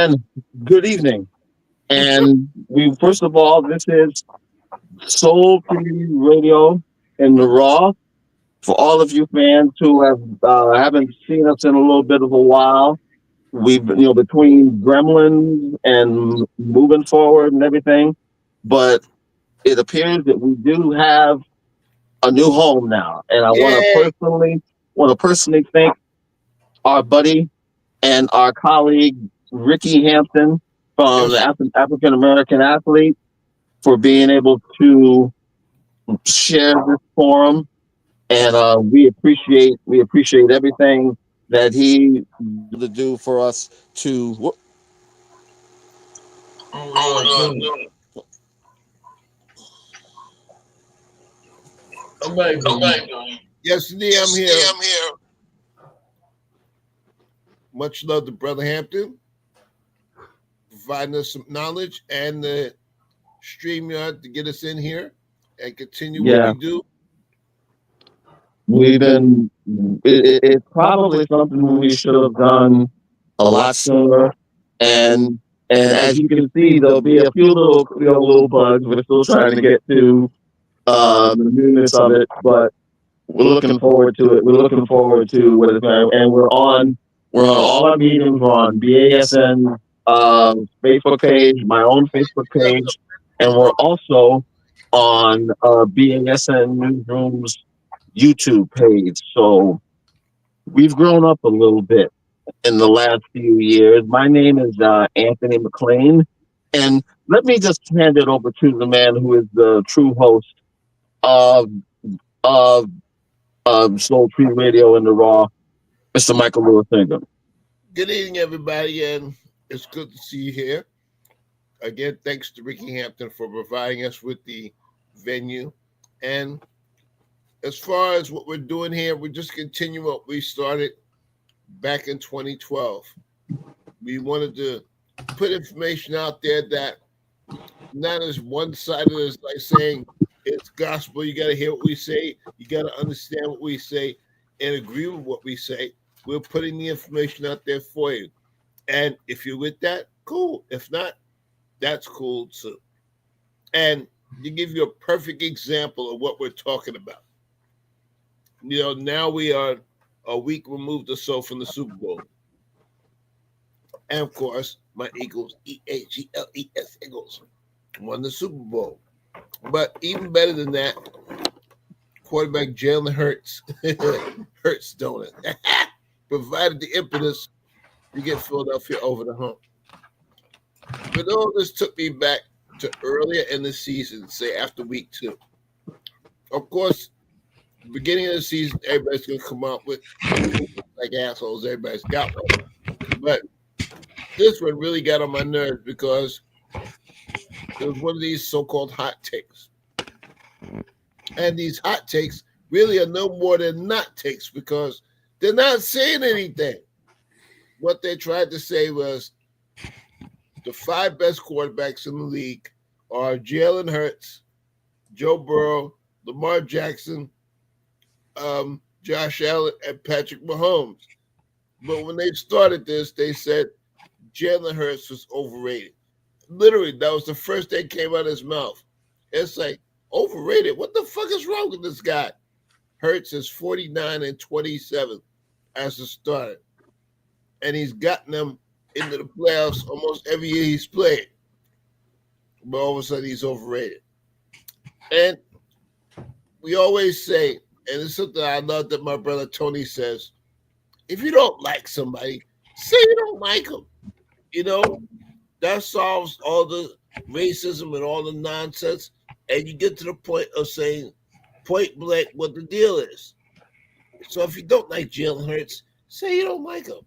And good evening. And we first of all, this is Soul Free Radio in the Raw. For all of you fans who haven't seen us in a little bit of a while, we've between Gremlins and moving forward and everything, but it appears that we do have a new home now, and I Yay! want to personally thank our buddy and our colleague Ricky Hampton from the Yes, African American Athlete for being able to share this forum, and we appreciate everything that he to do for us to. oh Lord, no. I'm back, Billy. Yesterday, I'm here. Much love to Brother Hampton, providing us some knowledge and the StreamYard to get us in here and continue what Yeah, we do. we've been. It's probably something we should have done a lot sooner, and and as you can see, there'll be a few little bugs. We're still trying to get to the newness of it, but we're looking forward to it. We're looking forward to what it's going, and we're on all our meetings. We're on BASN Facebook page, my own Facebook page, and we're also on BASN Newsroom's YouTube page. So we've grown up a little bit in the last few years. My name is Anthony McLean, and let me just hand it over to the man who is the true host of of Soul Tree Radio in the Raw, Mr. Michael Lewis Ingram. Good evening, everybody, and it's good to see you here. Again, thanks to Ricky Hampton for providing us with the venue. And as far as what we're doing here, we're just continuing what we started back in 2012. We wanted to put information out there that not as one-sided as like saying it's gospel. You got to hear what we say. You got to understand what we say and agree with what we say. We're putting the information out there for you. And if you're with that, cool. If not, that's cool too. And to give you a perfect example of what we're talking about, now we are a week removed or so from the Super Bowl. And of course, my Eagles, Eagles, Eagles, won the Super Bowl. But even better than that, quarterback Jalen Hurts, Hurts don't it? Provided the impetus to get Philadelphia over the hump. But all this took me back to earlier in the season, say after week 2. Of course, beginning of the season, everybody's going to come out with like assholes. Everybody's got one. But this one really got on my nerves because it was one of these so-called hot takes. And these hot takes really are no more than not takes because they're not saying anything. What they tried to say was the 5 best quarterbacks in the league are Jalen Hurts, Joe Burrow, Lamar Jackson, Josh Allen, and Patrick Mahomes. But when they started this, they said Jalen Hurts was overrated. Literally, that was the first thing came out of his mouth. It's like, overrated? What the fuck is wrong with this guy? Hurts is 49-27 as a starter. And he's gotten them into the playoffs almost every year he's played. But all of a sudden, he's overrated. And we always say, and it's something I love that my brother Tony says, if you don't like somebody, say you don't like them. That solves all the racism and all the nonsense. And you get to the point of saying point blank what the deal is. So if you don't like Jalen Hurts, say you don't like him.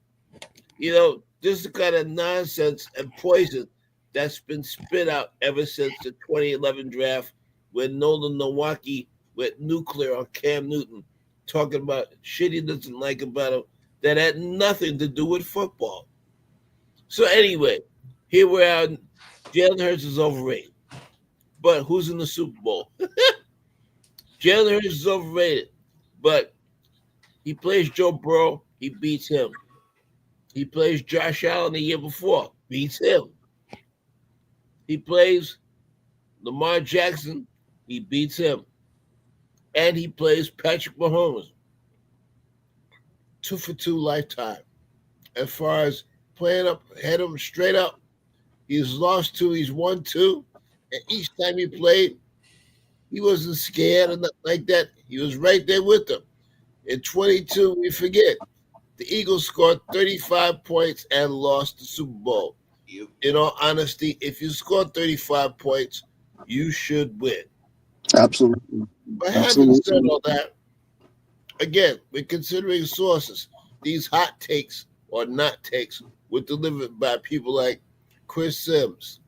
This is the kind of nonsense and poison that's been spit out ever since the 2011 draft when Nolan Nowaki went nuclear on Cam Newton, talking about shit he doesn't like about him that had nothing to do with football. So anyway, here we are. Jalen Hurts is overrated. But who's in the Super Bowl? Jalen Hurts is overrated. But he plays Joe Burrow. He beats him. He plays Josh Allen the year before. beats him. He plays Lamar Jackson, he beats him. And he plays Patrick Mahomes, 2 for 2 lifetime. As far as playing up, head him straight up, he's lost two, he's won two. And each time he played, he wasn't scared or nothing like that. He was right there with them. In 22, we forget, the Eagles scored 35 points and lost the Super Bowl. In all honesty, if you score 35 points, you should win. Absolutely. But having said Absolutely. all that, again, we're considering sources. These hot takes or not takes were delivered by people like Chris Sims,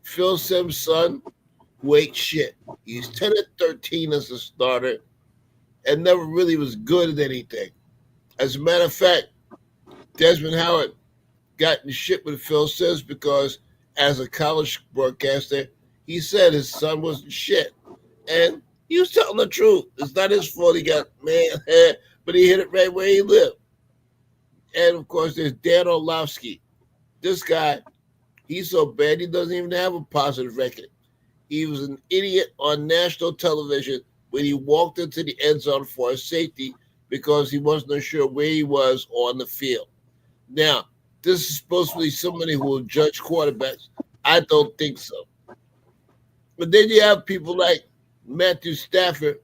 Phil Sims' son, who ate shit. He's 10 and 13 as a starter and never really was good at anything. As a matter of fact, Desmond Howard got in shit with Phil Sims because, as a college broadcaster, he said his son wasn't shit. And he was telling the truth. It's not his fault he got man hair, but he hit it right where he lived. And of course, there's Dan Orlovsky. This guy, he's so bad he doesn't even have a positive record. He was an idiot on national television when he walked into the end zone for a safety because he wasn't sure where he was on the field. Now, this is supposed to be somebody who will judge quarterbacks. I don't think so. But then you have people like Matthew Stafford,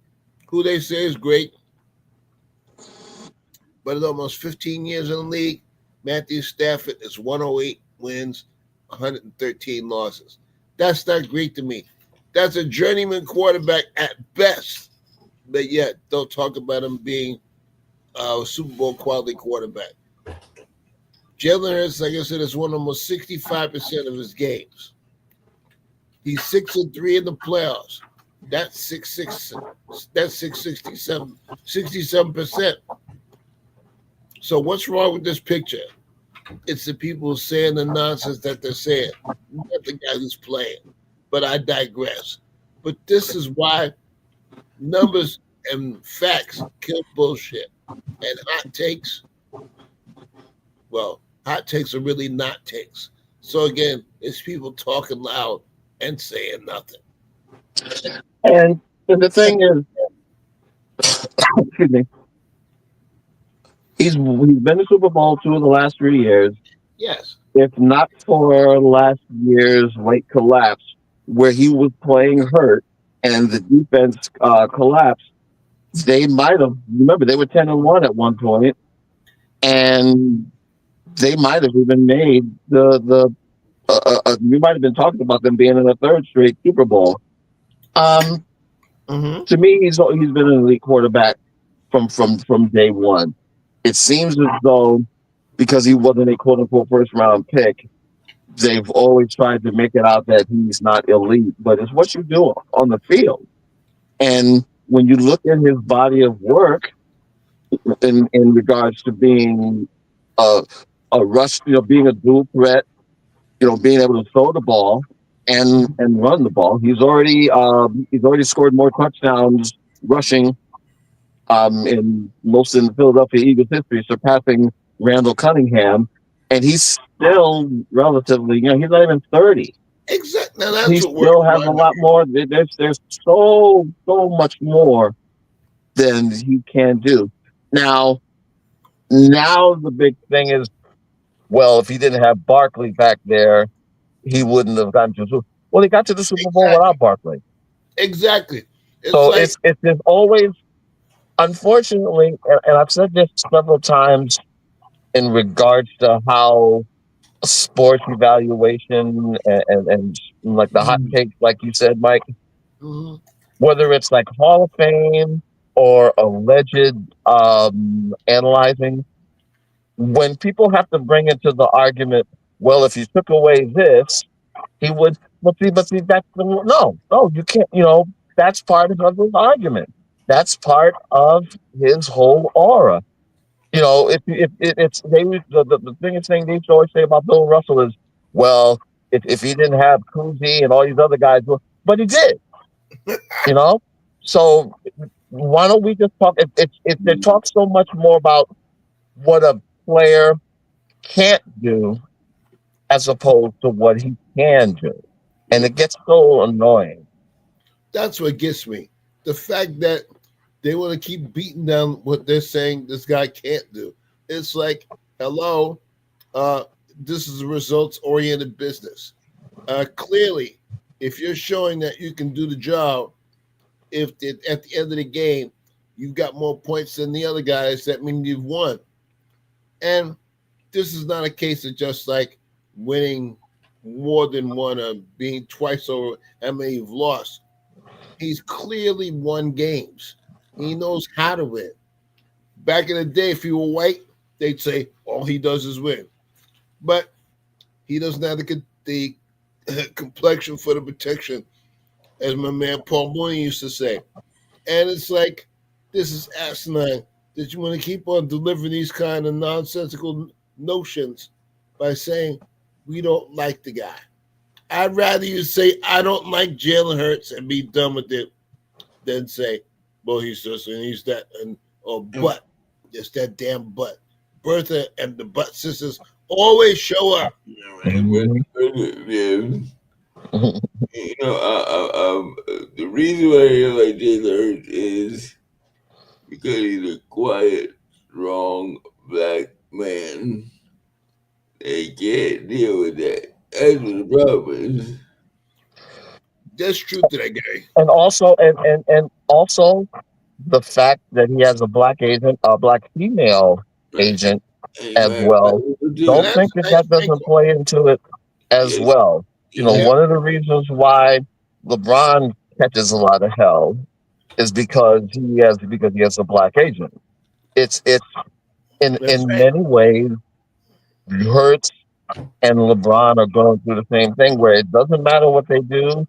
who they say is great, but in almost 15 years in the league, Matthew Stafford is 108 wins, 113 losses. That's not great to me. That's a journeyman quarterback at best, but yet don't talk about him being a Super Bowl quality quarterback. Jalen Hurts, like I said, has won almost 65% of his games. He's 6-3 in the playoffs. That's 6-6. That's 67%. So what's wrong with this picture? It's the people saying the nonsense that they're saying, not the guy who's playing. But I digress. But this is why numbers and facts kill bullshit. And hot takes are really not takes. So again, it's people talking loud and saying nothing. And the thing is, excuse me, he's been to Super Bowl 2 of the last 3 years. Yes. If not for last year's late collapse, where he was playing hurt and the defense collapsed, they might have. Remember, they were 10-1 at one point, and they might have even made the. We might have been talking about them being in a third straight Super Bowl. Um, Mm-hmm. to me, he's been an elite quarterback from day one. It seems as though because he wasn't a quote unquote first round pick, they've always tried to make it out that he's not elite, but it's what you do on the field. And when you look at his body of work in regards to being a a rush, being a dual threat, being able to throw the ball and run the ball, he's already scored more touchdowns rushing in the Philadelphia Eagles history, surpassing Randall Cunningham, and he's still relatively, he's not even 30. Exactly. Now He that's what still worries has my a lot more. There's so much more than he can do. Now the big thing is, well, if he didn't have Barkley back there, he wouldn't have gotten to the Super. Well, he got to the Super Bowl exactly. without Barkley. Exactly. It's So like it's just always, unfortunately, and I've said this several times in regards to how sports evaluation and like the hot takes, like you said, Mike, mhm, whether it's like Hall of Fame or alleged analyzing, when people have to bring into the argument, well, if you took away this, he would. But see, that's no, you can't. That's part of his argument. That's part of his whole aura. If it's the biggest thing they used to always say about Bill Russell is, well, if he didn't have Cousy and all these other guys, but he did, you know. So why don't we just talk? They talk so much more about what a player can't do as opposed to what he can do. And it gets so annoying. That's what gets me. The fact that they want to keep beating down what they're saying this guy can't do. It's like, hello, uh, this is a results oriented business. Clearly, if you're showing that you can do the job, if at the end of the game you've got more points than the other guys, that means you've won. And this is not a case of just like winning more than one or being twice over how many you've lost. He's clearly won games. He knows how to win. Back in the day, if he were white, they'd say all he does is win. But he doesn't have the complexion for the protection, as my man Paul Mooney used to say. And it's like, this is asinine that you want to keep on delivering these kind of nonsensical notions by saying we don't like the guy. I'd rather you say I don't like Jalen Hurts and be done with it than say, well, he's this and he's that, and or but it's that damn butt. Bertha and the butt sisters always show up. Mhm. Yeah. The reason why I like Jalen Hurts is because he's a quiet, strong black man. They can't deal with that. That's what the problem is. There's truth to that guy. And also the fact that he has a black agent, a black female Right. agent And he as might have well. And Don't too. that's think a that nice that doesn't wrinkle. play into it as Yes, well. yes, Yep, One of the reasons why LeBron catches a lot of hell is because he has a black agent. It's that's in right. many ways Hurts and LeBron are going through the same thing where it doesn't matter what they do.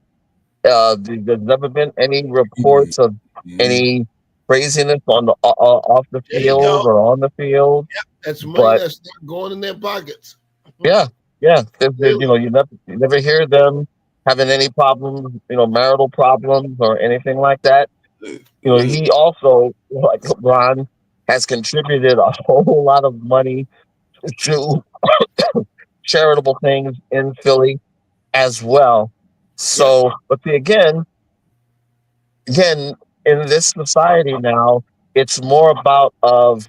There's never been any reports of yes. any craziness on off the There you field go. or on the field. That's money But that's not going in their pockets. yeah, yeah, Clearly. you never hear them having any problems, marital problems or anything like that. Well, He also, like LeBron, has contributed a whole lot of money to charitable things in Philly as well. Yep. So, but see, again, in this society now, it's more about of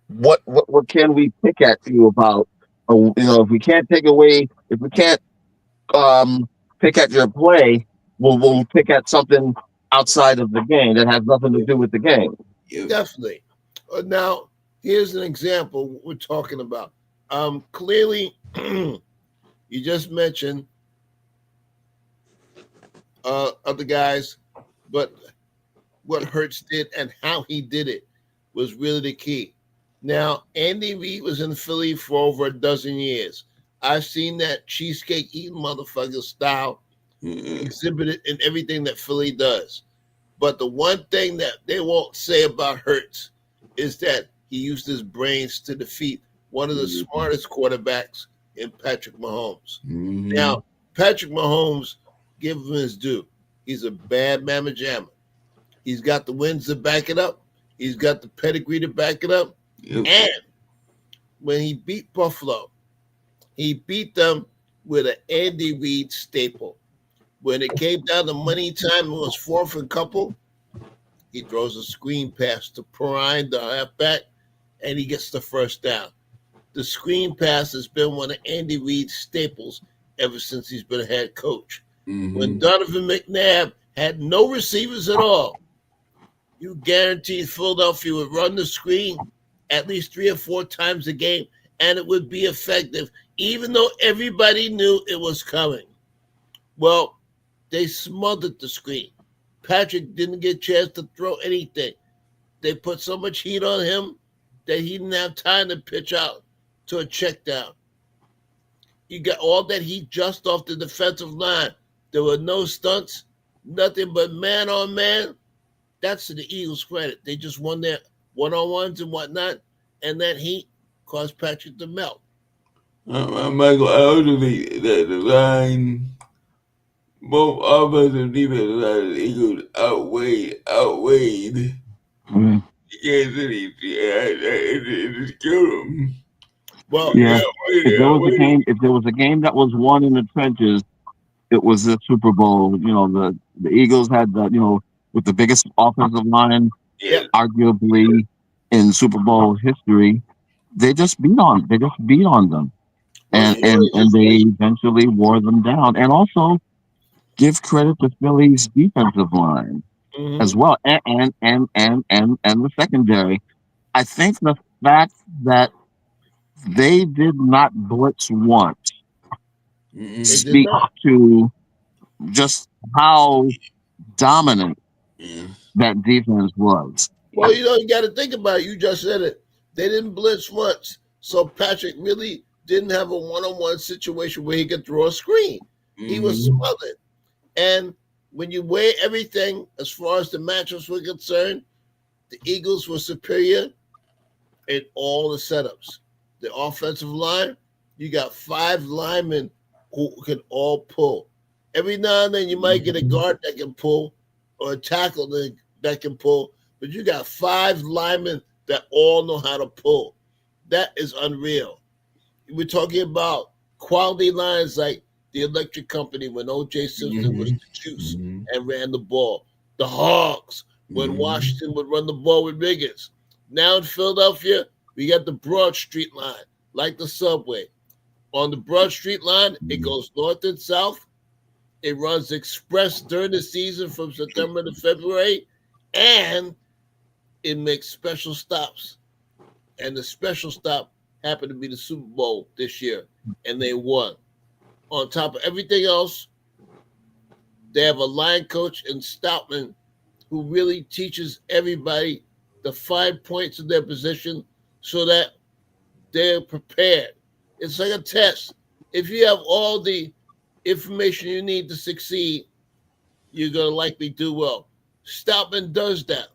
what can we pick at you about? If we can't take away, if we can't um, pick at your play, we'll pick at something outside of the game that has nothing to do with the game. yeah, Definitely. Now, here's an example what we're talking about. Clearly, you just mentioned other guys, but what Hertz did and how he did it was really the key. Now, Andy Reid was in Philly for over a dozen years. I've seen that cheesecake eating motherfucker style mm, exhibited in everything that Philly does. But the one thing that they won't say about Hertz is that he used his brains to defeat one of the smartest quarterbacks in Patrick Mahomes. mm, Now, Patrick Mahomes, give him his due. He's a bad mamma jamma. He's got the wins to back it up. He's got the pedigree to back it up. yep, And when he beat Buffalo, he beat them with an Andy Reid staple. When it came down to money time, it was fourth and couple. He throws a screen pass to Perrine, the halfback, and he gets the first down. The screen pass has been one of Andy Reid's staples ever since he's been a head coach. When mm-hmm. Donovan McNabb had no receivers at all, you guaranteed Philadelphia would run the screen at least 3 or 4 times a game, and it would be effective, even though everybody knew it was coming. Well, they smothered the screen. Patrick didn't get a chance to throw anything. They put so much heat on him that he didn't have time to pitch out to a check down. You got all that heat just off the defensive line. There were no stunts, nothing but man on man. That's to the Eagles' credit. They just won their one on ones and whatnot, and that heat caused Patrick to melt. Michael, I also think that the line, both offensive and defensive line of the Eagles outweighed Mhm. Kansas City. It just killed them. Well, Yeah. yeah, If there was a game that was won in the trenches, it was the Super Bowl. You know, the Eagles had with the biggest offensive line, yeah. Yeah. arguably in Super Bowl history. They just beat on them, What's and funny they eventually wore them down. And also give credit to Philly's defensive line as is, well, and the secondary. I think the fact that they did not blitz once they Mm-mm. did speaks not. to just how dominant Yeah. that defense was. Well, you got to think about it. You just said it. They didn't blitz once, so Patrick really didn't have a one-on-one situation where he could throw a screen. He was Mm-hmm. smothered. And when you weigh everything as far as the matchups were concerned, the Eagles were superior in all the setups. The offensive line, you got five linemen who can all pull. Every now and then you might get a guard that can pull or a tackle that can pull, but you got five linemen that all know how to pull. That is unreal. We're talking about quality lines like the electric company when OJ Simpson was Mm-hmm. the juice Mm-hmm. and ran the ball. The Hogs when Mm-hmm. Washington would run the ball with Riggins. Now in Philadelphia, we got the Broad Street line, like the subway. On the Broad Street line, it goes north and south. It runs express during the season from September to February, and it makes special stops. And the special stop happened to be the Super Bowl this year, and they won. On top of everything else, they have a line coach in Stoutman who really teaches everybody the fine points of their position so that they're prepared. It's like a test. If you have all the information you need to succeed, you're going to likely do well. Stoutman does that,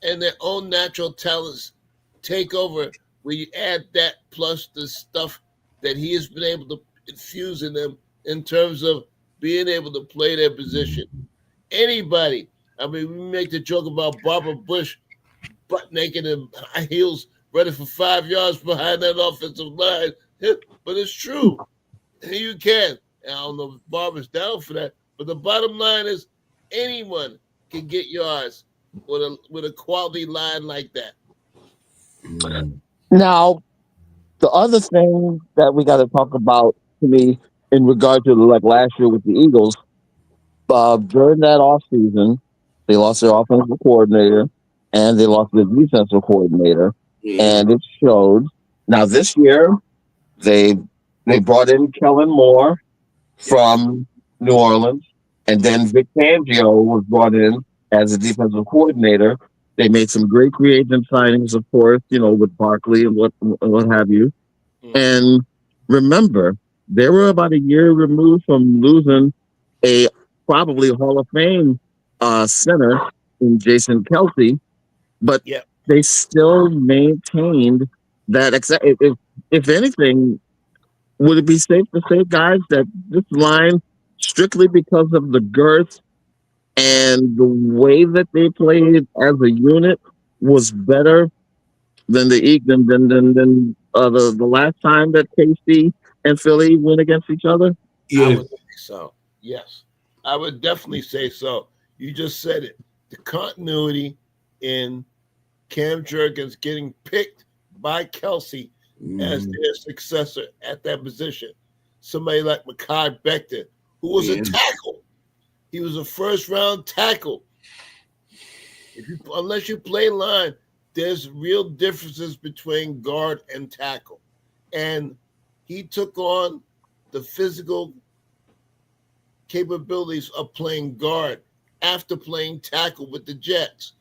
and their own natural talents take over when you add that plus the stuff that he has been able to infuse in them in terms of being able to play their position. Anybody, I mean, we make the joke about Barbara Bush butt naked and high heels running for 5 yards behind that offensive line, but it's true. You can. And I don't know if Barbara's down for that, but the bottom line is anyone can get yards with a quality line like that. Mm-hmm. Now, the other thing that we got to talk about to me in regard to like last year with the Eagles, during that off season, they lost their offensive coordinator and they lost their defensive coordinator, Yeah. and it showed. Now this year, they they brought in Kellen Moore Yep. from New Orleans, and then Vic Fangio was brought in as a defensive coordinator. They made some great free agent signings, of course, with Barkley and what have you. Mm-hmm. And remember, they were about a year removed from losing a probably Hall of Fame center in Jason Kelsey, but Yep. they still maintained that. If anything, would it be safe to say, guys, that this line, strictly because of the girth and the way that they played as a unit, was better than the last time that KC and Philly went against each other? I Yes. would say so. Yes. I would definitely say so. You just said it. The continuity in Cam Jurgens getting picked by Kelsey as Mm-hmm. their successor at that position. Somebody like Mekhi Becton, who was a Yeah. tackle. He was a first round tackle. Unless you play line, there's real differences between guard and tackle. And he took on the physical capabilities of playing guard after playing tackle with the Jets.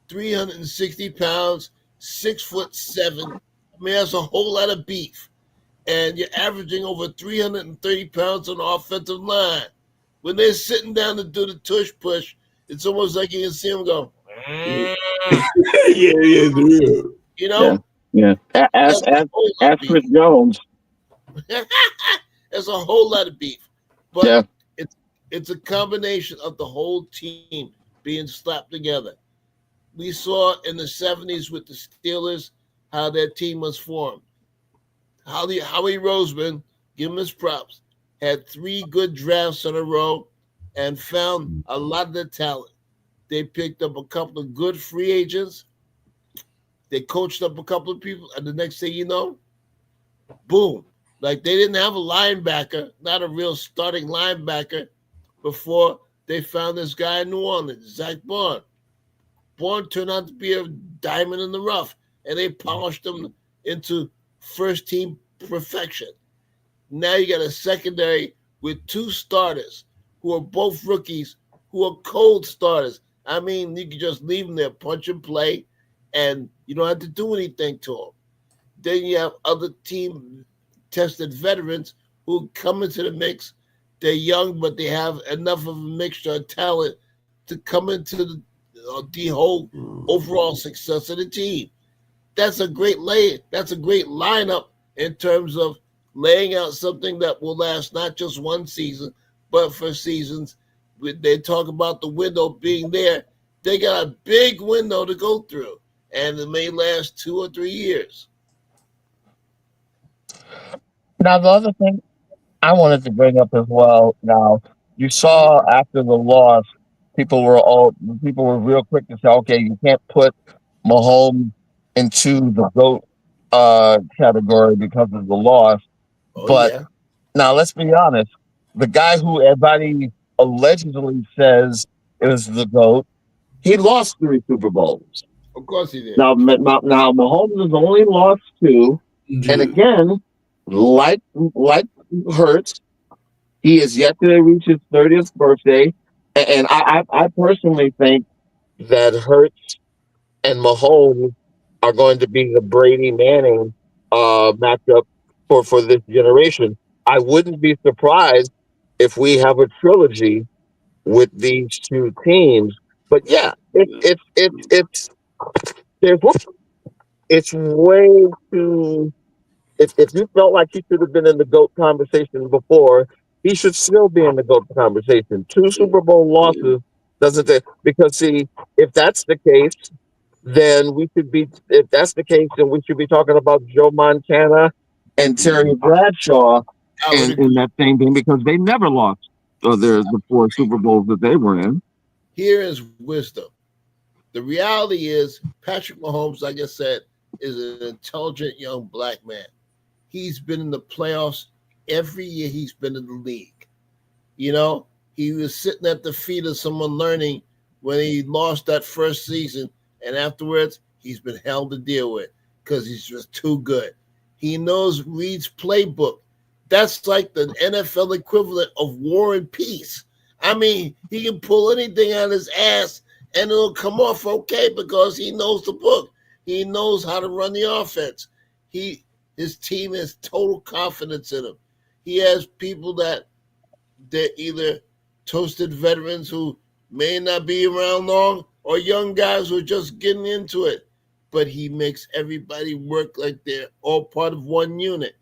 360 pounds, 6'7". I mean, that's a whole lot of beef. And you're averaging over 330 pounds on the offensive line. When they're sitting down to do the tush push, it's almost like you can see them go, Yeah. Yeah. Yeah. It's real. you Yeah, know, yeah. that's a whole lot of Ask beef. Chris Jones. That's a whole lot of beef. But Yeah, it's it's a combination of the whole team being slapped together. We saw in the 70s with the Steelers how their team was formed. Howie Roseman, give him his props, had three good drafts in a row and found a lot of the talent. They picked up a couple of good free agents. They coached up a couple of people, and the next thing you know, boom. Like they didn't have a linebacker, not a real starting linebacker, before they found this guy in New Orleans, Zach Bond. Bond turned out to be a diamond in the rough, and they polished him into first team perfection. Now you got a secondary with two starters who are both rookies, who are cold starters. I mean, you can just leave them there, punch and play, and you don't have to do anything to them. Then you have other team tested veterans who come into the mix. They're young, but they have enough of a mixture of talent to come into the whole overall success of the team. That's a great lay. That's a great lineup in terms of laying out something that will last not just one season, but for seasons. They talk about the window being there. They got a big window to go through, and it may last 2 or 3 years. Now, the other thing I wanted to bring up as well. Now, you saw after the loss, people were all people were real quick to say, okay, you can't put Mahomes into the GOAT category because of the loss. Oh But yeah, now, let's be honest. The guy who everybody allegedly says is the GOAT, he lost 3 Super Bowls. of course he did. Now Mahomes has only lost two, and Dude, again, like Hurts, he is yet to reach his 30th birthday, and I personally think that Hurts and Mahomes are going to be the Brady Manning matchup for this generation. I wouldn't be surprised if we have a trilogy with these two teams. But yeah, there's it's way too. If you felt like he should have been in the GOAT conversation before, he should still be in the GOAT conversation. Two Super Bowl losses doesn't because see, if that's the case, then we should be if that's the case, then we should be talking about Joe Montana and Terry Bradshaw I would in agree. that same thing because they never lost the 4 Super Bowls that they were in. Here is wisdom. The reality is, Patrick Mahomes, like I said, is an intelligent young black man. He's been in the playoffs every year he's been in the league. You know, he was sitting at the feet of someone learning when he lost that first season, and afterwards he's been held to deal with because he's just too good. He knows Reed's playbook. That's like the NFL equivalent of War and Peace. I mean, he can pull anything out of his ass and it'll come off okay because he knows the book. He knows how to run the offense. He His team has total confidence in him. He has people that they're either toasted veterans who may not be around long or young guys who are just getting into it. But he makes everybody work like they're all part of one unit.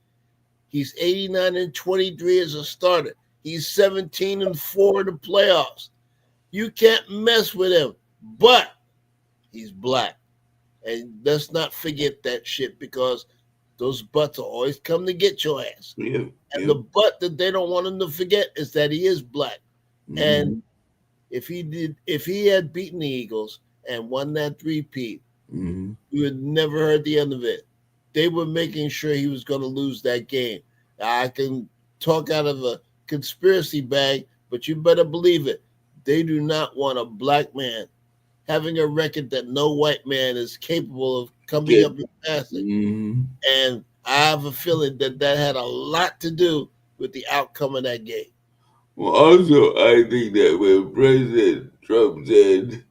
He's 89 and 23 as a starter. He's 17 and 4 in the playoffs. You can't mess with him. But he's black. And let's not forget that shit because those butts will always come to get your ass. yep, And the yep. butt that they don't want him to forget is that he is black. And Mm-hmm. if he had beaten the Eagles and won that three-peat, Mm-hmm. we would never heard the end of it. They were making sure he was going to lose that game. I can talk out of a conspiracy bag, but you better believe it. They do not want a black man having a record that no white man is capable of coming Get. up and passing. Mm-hmm. And I have a feeling that that had a lot to do with the outcome of that game. Well, also, I think that when President Trump said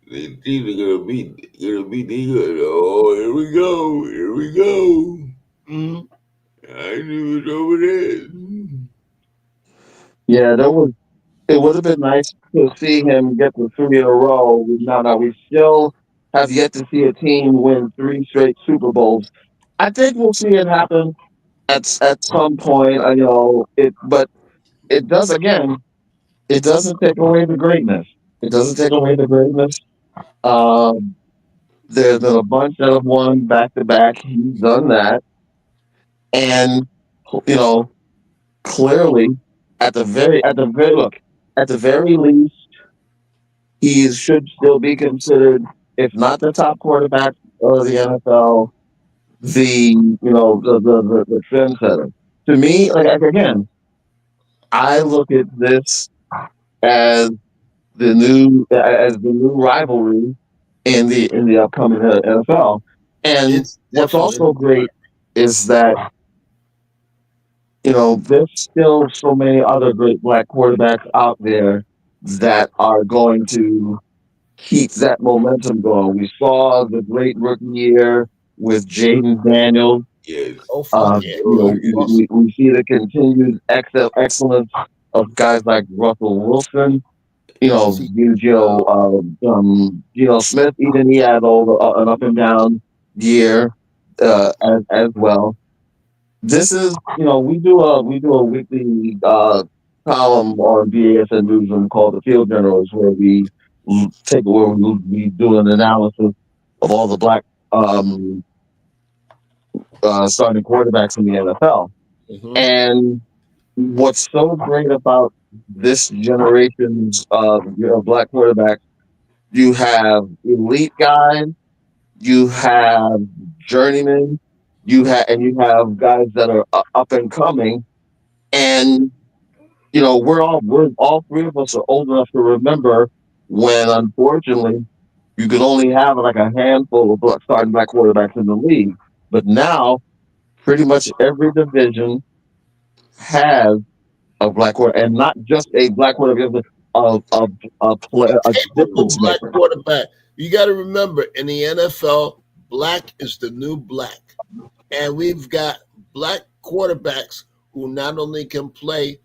the teams are gonna beat the Eagles, oh, here we go. Mhm. I knew it over there. Yeah, that was. It would have been nice to see him get the three in a row. Now we still have yet to see a team win 3 straight Super Bowls. I think we'll see it happen at some point. But it does again. It doesn't take away the greatness. It doesn't take away the greatness. Um, there's a bunch that have won back to back. He's done that, And you know, clearly, at the very least, he should still be considered, if not the top quarterback of the NFL, the trendsetter. To me, like again, I look at this as the new rivalry in the upcoming NFL. And It's what's definitely also great is that there's still so many other great black quarterbacks out there that are going to keep that momentum going. We saw the great rookie year with Jaden Daniels. Yes. oh fuck yeah, Lord, awesome. We see the continued excellence of guys like Russell Wilson. See, Geno Smith. Even he had an up and down year as well. This is, we do a weekly column on BASN Newsroom called the Field Generals, where we do an analysis of all the black um, starting quarterbacks in the NFL. hmm And what's so great about this generation's black quarterbacks, you have elite guys, you have journeymen, you have guys that are up and coming, and we're all three of us are old enough to remember when, unfortunately, you could only have like a handful of starting black quarterbacks in the league. But now, pretty much every division has a black quarterback, and not just a black quarterback, but a a capable difference black maker. quarterback. You got to remember, in the NFL, black is the new black, and we've got black quarterbacks who not only can play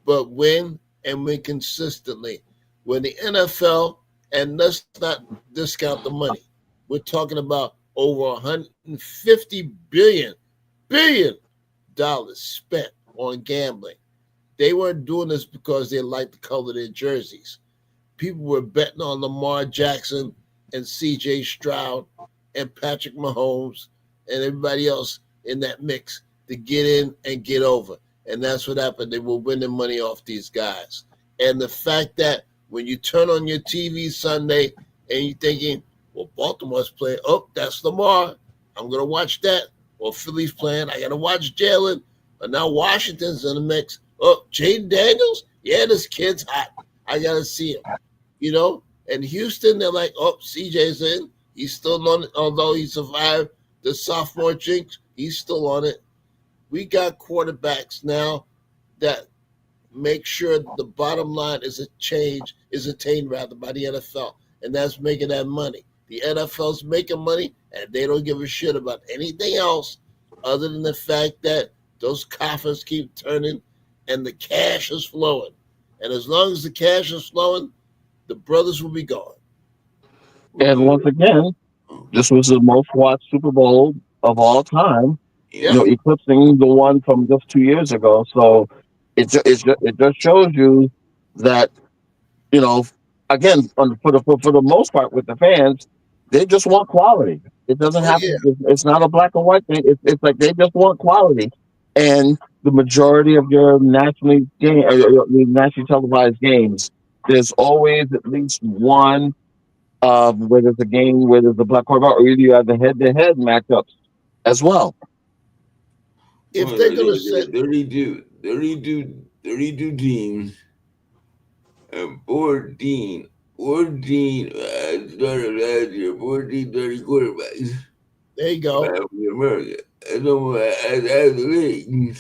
but win and win consistently. When the NFL, and let's not discount the money, we're talking about over 150 billion dollars spent on gambling. They weren't doing this because they liked the color of their jerseys. People were betting on Lamar Jackson and CJ Stroud and Patrick Mahomes and everybody else in that mix to get in and get over. And that's what happened. They were winning money off these guys. And the fact that when you turn on your TV Sunday and you're thinking, well, Baltimore's playing, oh, that's Lamar. I'm going to watch that. Or Philly's playing, I got to watch Jalen. But now Washington's in the mix. Oh, Jaden Daniels? Yeah, this kid's hot. I got to see him. You know, and Houston, they're like, oh, CJ's in. He's still on it, although he survived the sophomore jinx. He's still on it. We got quarterbacks now that make sure the bottom line is attained rather by the NFL, and that's making that money. The NFL's making money, and they don't give a shit about anything else other than the fact that those coffers keep turning and the cash is flowing. And as long as the cash is flowing, the brothers will be gone. And once again, this was the most watched Super Bowl of all time, Yep. yeah. eclipsing the one from just 2 years ago. So it just shows you that, you know, again, for the most part with the fans, they just want quality. It doesn't Oh have to. yeah. It's not a black or white thing. It's like they just want quality, and the majority of your nationally televised games, there's always at least one where there's a game where there's a black quarterback, or either you have the head-to-head matchups as well. If Well, they're gonna say 32 teams and 14 started last year, 14 30 quarterbacks. there you go, In America. That's almost as the league.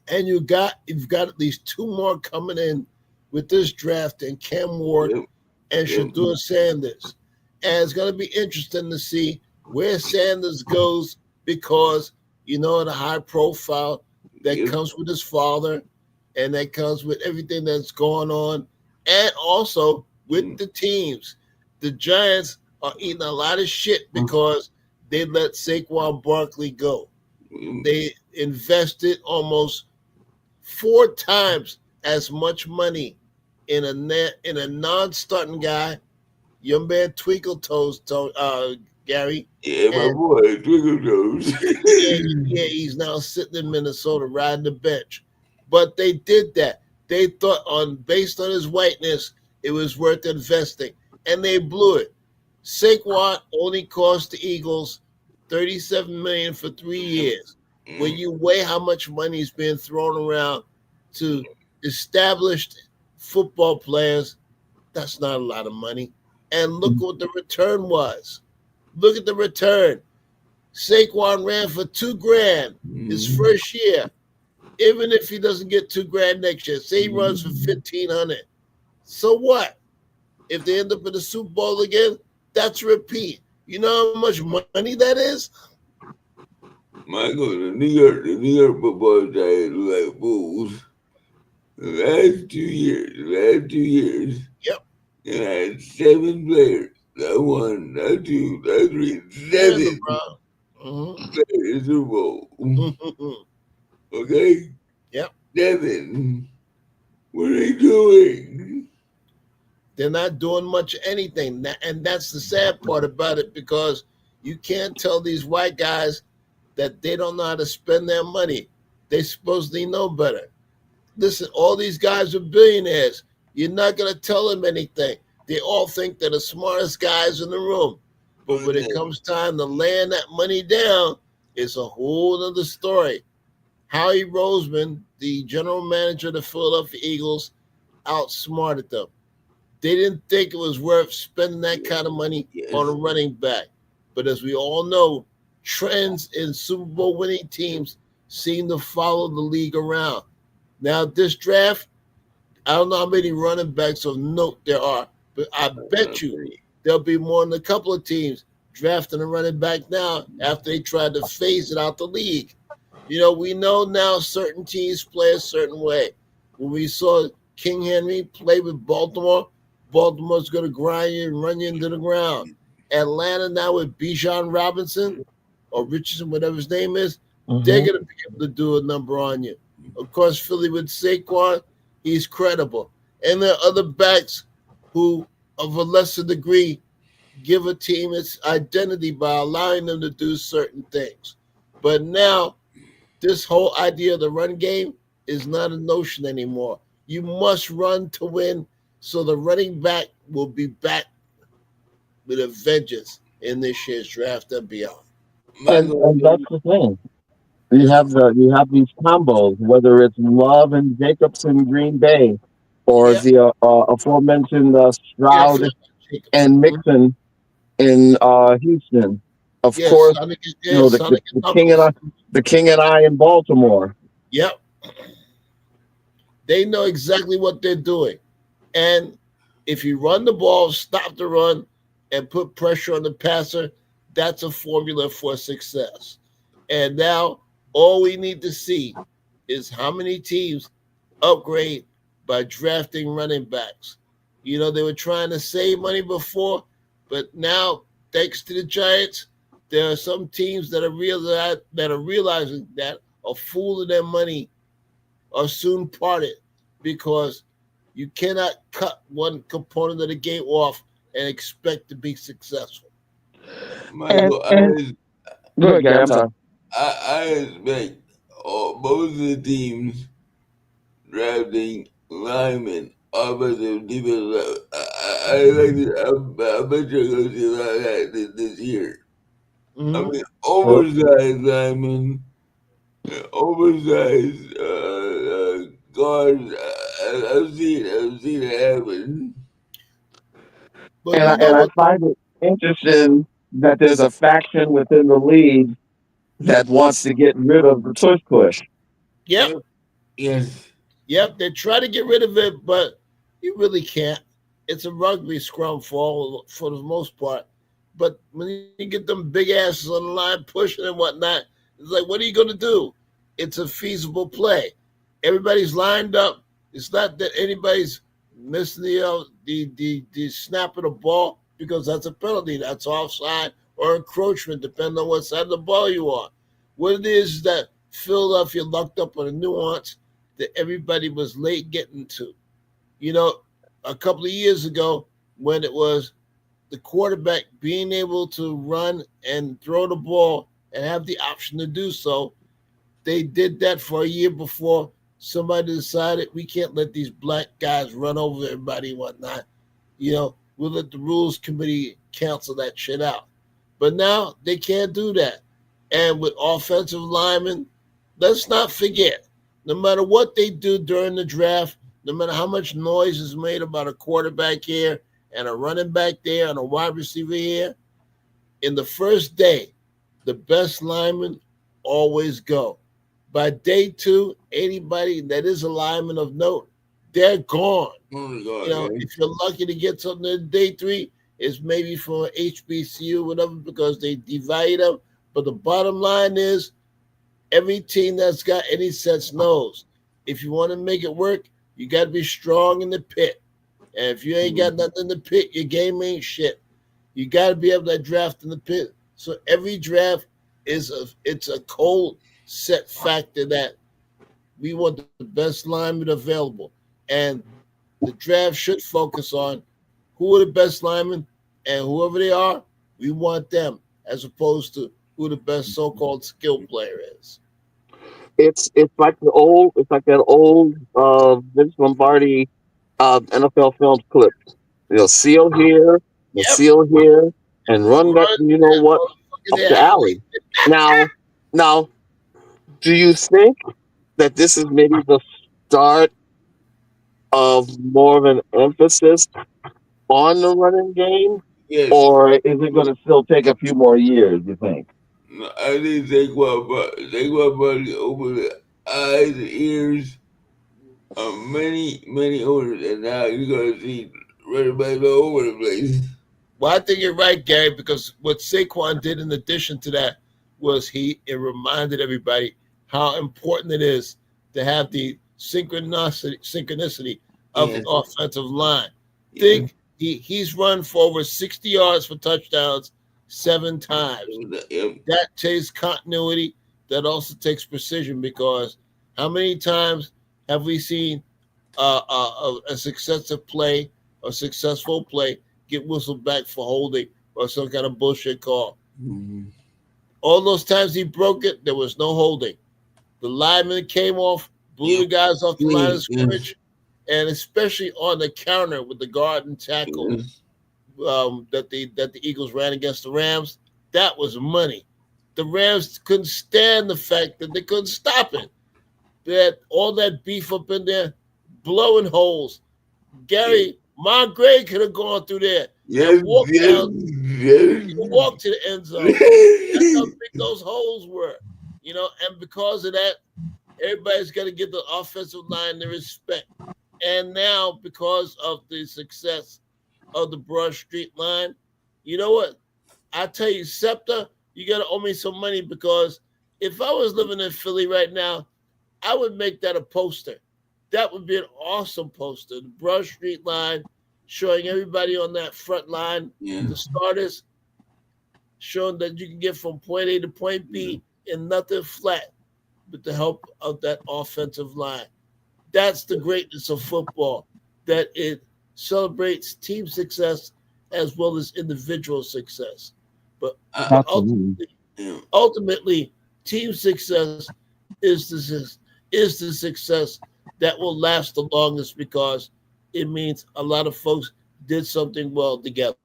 and you've got at least two more coming in with this draft and Cam Ward Yep, and yep, Shadur Sanders. And it's going to be interesting to see where Sanders goes because the high profile that yep. comes with his father and that comes with everything that's going on, and also with Mm, the teams. The Giants are eating a lot of shit because they let Saquon Barkley go. mm, They invested almost four times as much money in a non-starting guy. Your man Twinkle Toes Gary. Yeah, my And boy, Twinkle Toes. yeah, he's now sitting in Minnesota riding the bench. But they did that. They thought on based on his whiteness, it was worth investing, and they blew it. Saquon only cost the Eagles 37 million for 3 years. When Mm, you weigh how much money is being thrown around to established football players, that's not a lot of money. And look what the return was. Look at the return. Saquon ran for 2 grand his mm, first year. Even if he doesn't get 2 grand next year, say he runs for mm. 1,500. So what? If they end up in the Super Bowl again, that's a repeat. You know how much money that is? Michael, the New York football Giants look like fools. The last 2 years, Yep. they had 7 players. Not one, not two, not three, Yeah, 7 LeBron. Mm-hmm. players in the Super Bowl. Mm-hmm. Okay? Yep. 7. What are they doing? They're not doing much of anything. And that's the sad part about it because you can't tell these white guys that they don't know how to spend their money. They supposedly know better. Listen, all these guys are billionaires. You're not going to tell them anything. They all think they're the smartest guys in the room. But when it comes time to laying that money down, it's a whole other story. Howie Roseman, the general manager of the Philadelphia Eagles, outsmarted them. They didn't think it was worth spending that kind of money on a Yes. running back. But as we all know, trends in Super Bowl winning teams seem to follow the league around. Now, this draft, I don't know how many running backs of note there are, but I bet you there'll be more than a couple of teams drafting a running back now after they tried to phase it out the league. We know now certain teams play a certain way. When we saw King Henry play with Baltimore, Baltimore's going to grind you and run you into the ground. Atlanta now with Bijan Robinson or Richardson, whatever his name is, they're Mhm. going to be able to do a number on you. Of course, Philly with Saquon, he's credible. And there are other backs who, of a lesser degree, give a team its identity by allowing them to do certain things. But now, this whole idea of the run game is not a notion anymore. You must run to win, so the running back will be back with a vengeance in this year's draft and beyond. And Michael, that's the thing. You have these combos, whether it's Love and Jacobs in Green Bay, or Yep. the aforementioned Yeah, Stroud Flip Jacobs. and Mixon in Houston. Of Yes, course, Sonic, yeah, the, Sonic and the king and Knuckles. I in Baltimore. Yep. They know exactly what they're doing. And if you run the ball, stop the run, and put pressure on the passer, that's a formula for success. And now all we need to see is how many teams upgrade by drafting running backs. They were trying to save money before, but now, thanks to the Giants, there are some teams that are realizing that a fool of their money are soon parted because you cannot cut one component of the game off and expect to be successful. And Michael, go ahead, Gary. I'm sorry. I expect most of the teams drafting linemen, offensive defensive. I like it. I bet you're going to see a lot of that this year. I Mm-hmm. mean, Well, oversized linemen, oversized guards. I've seen it happen. But and you know I what? find it interesting that there's a faction within the league that wants to get rid of the tush push. Yep, Yep. Yes. yep. They try to get rid of it, but you really can't. It's a rugby scrum for the most part. But when you get them big asses on the line pushing and whatnot, it's like, what are you going to do? It's a feasible play. Everybody's lined up. It's not that anybody's missing the snap of the ball because that's a penalty. That's offside or encroachment, depending on what side of the ball you are. What it is that Philadelphia lucked up on a nuance that everybody was late getting to. You know, a couple of years ago when it was the quarterback being able to run and throw the ball and have the option to do so. They did that for a year before somebody decided we can't let these black guys run over everybody and whatnot. We'll let the rules committee cancel that shit out. But now they can't do that. And with offensive linemen, let's not forget, no matter what they do during the draft, no matter how much noise is made about a quarterback here and a running back there and a wide receiver here, in the first day, the best linemen always go. By day two, anybody that is a lineman of note, they're gone. Oh my God, man. If you're lucky to get something in day three, it's maybe from HBCU, whatever, because they devalue them. But the bottom line is, every team that's got any sense knows if you want to make it work, you got to be strong in the pit. And if you ain't got nothing in the pit, your game ain't shit. You got to be able to draft in the pit. So every draft it's a cold set factor that we want the best linemen available. And the draft should focus on who are the best linemen, and whoever they are, we want them as opposed to who the best so-called skill player is. It's like that old Vince Lombardi NFL films clip. Seal here, the Yep, seal here, and run that. run You know that what? motherfucker Up in the the alley. alley. Now, now, do you think that this is maybe the start of more of an emphasis on the running game, Yes, or is it going to still take a few more years? You think? I think they want to open the eyes and ears of many owners, and now you're gonna see running backs all over the place. Well, I think you're right, Gary, because what Saquon did in addition to that was it reminded everybody how important it is to have the synchronicity of the Yeah, offensive line. yeah. Think he's run for over 60 yards for touchdowns 7 times. Yep. That takes continuity. That also takes precision because how many times have we seen a successive play or successful play get whistled back for holding or some kind of bullshit call? Mhm. All those times he broke it, there was no holding. The lineman came off, blew Yep. the guys off the line of Clean. scrimmage, and especially on the counter with the guard and tackle Yes. that the Eagles ran against the Rams, that was money. The Rams couldn't stand the fact that they couldn't stop it. They had all that beef up in there, blowing holes. Yes. Gary, my grade could have gone through there and Yes. walked Yes. down, Yes. walked to the end zone. That's how big those holes were. And because of that, everybody's got to give the offensive line the respect. And now, because of the success of the Broad Street line, you know what? I tell you, SEPTA, you got to owe me some money because if I was living in Philly right now, I would make that a poster. That would be an awesome poster. The Broad Street line showing everybody on that front line, Yeah. the starters, showing that you can get from point A to point B in nothing flat with the help of that offensive line. That's the greatness of football, that it celebrates team success as well as individual success. But Uh, but Absolutely. yeah. ultimately, team success is is the success that will last the longest because it means a lot of folks did something well together.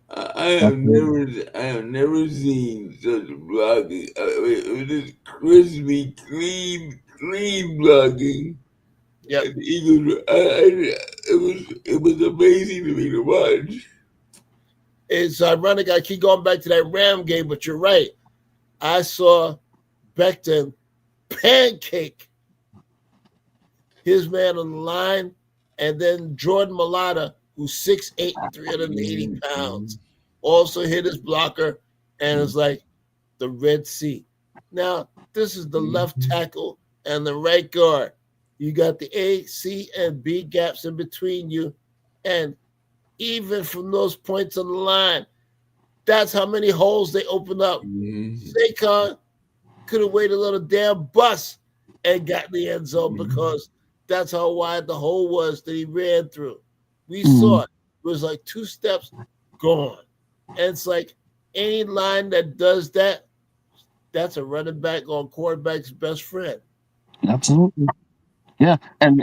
Absolutely. I have never seen such blocking. It was just crispy, clean blocking. Yep. And the Eagles, it was amazing to me to watch. It's ironic. I keep going back to that Ram game, but you're right. I saw Becton pancake his man on the line, and then Jordan Malata, who's 6'8" and 380 Mhm. pounds, also hit his blocker, and it's like the Red Sea. Now, this is the left tackle and the right guard. You got the A, C, and B gaps in between you. And even from those points on the line, that's how many holes they opened up. Mhm. Saquon could have waited a little damn bus and got in the end zone Mhm. because that's how wide the hole was that he ran through. We Mm. saw it. It was like 2 steps gone. And it's like any line that does that, that's a running back on quarterback's best friend. Absolutely. Yeah, and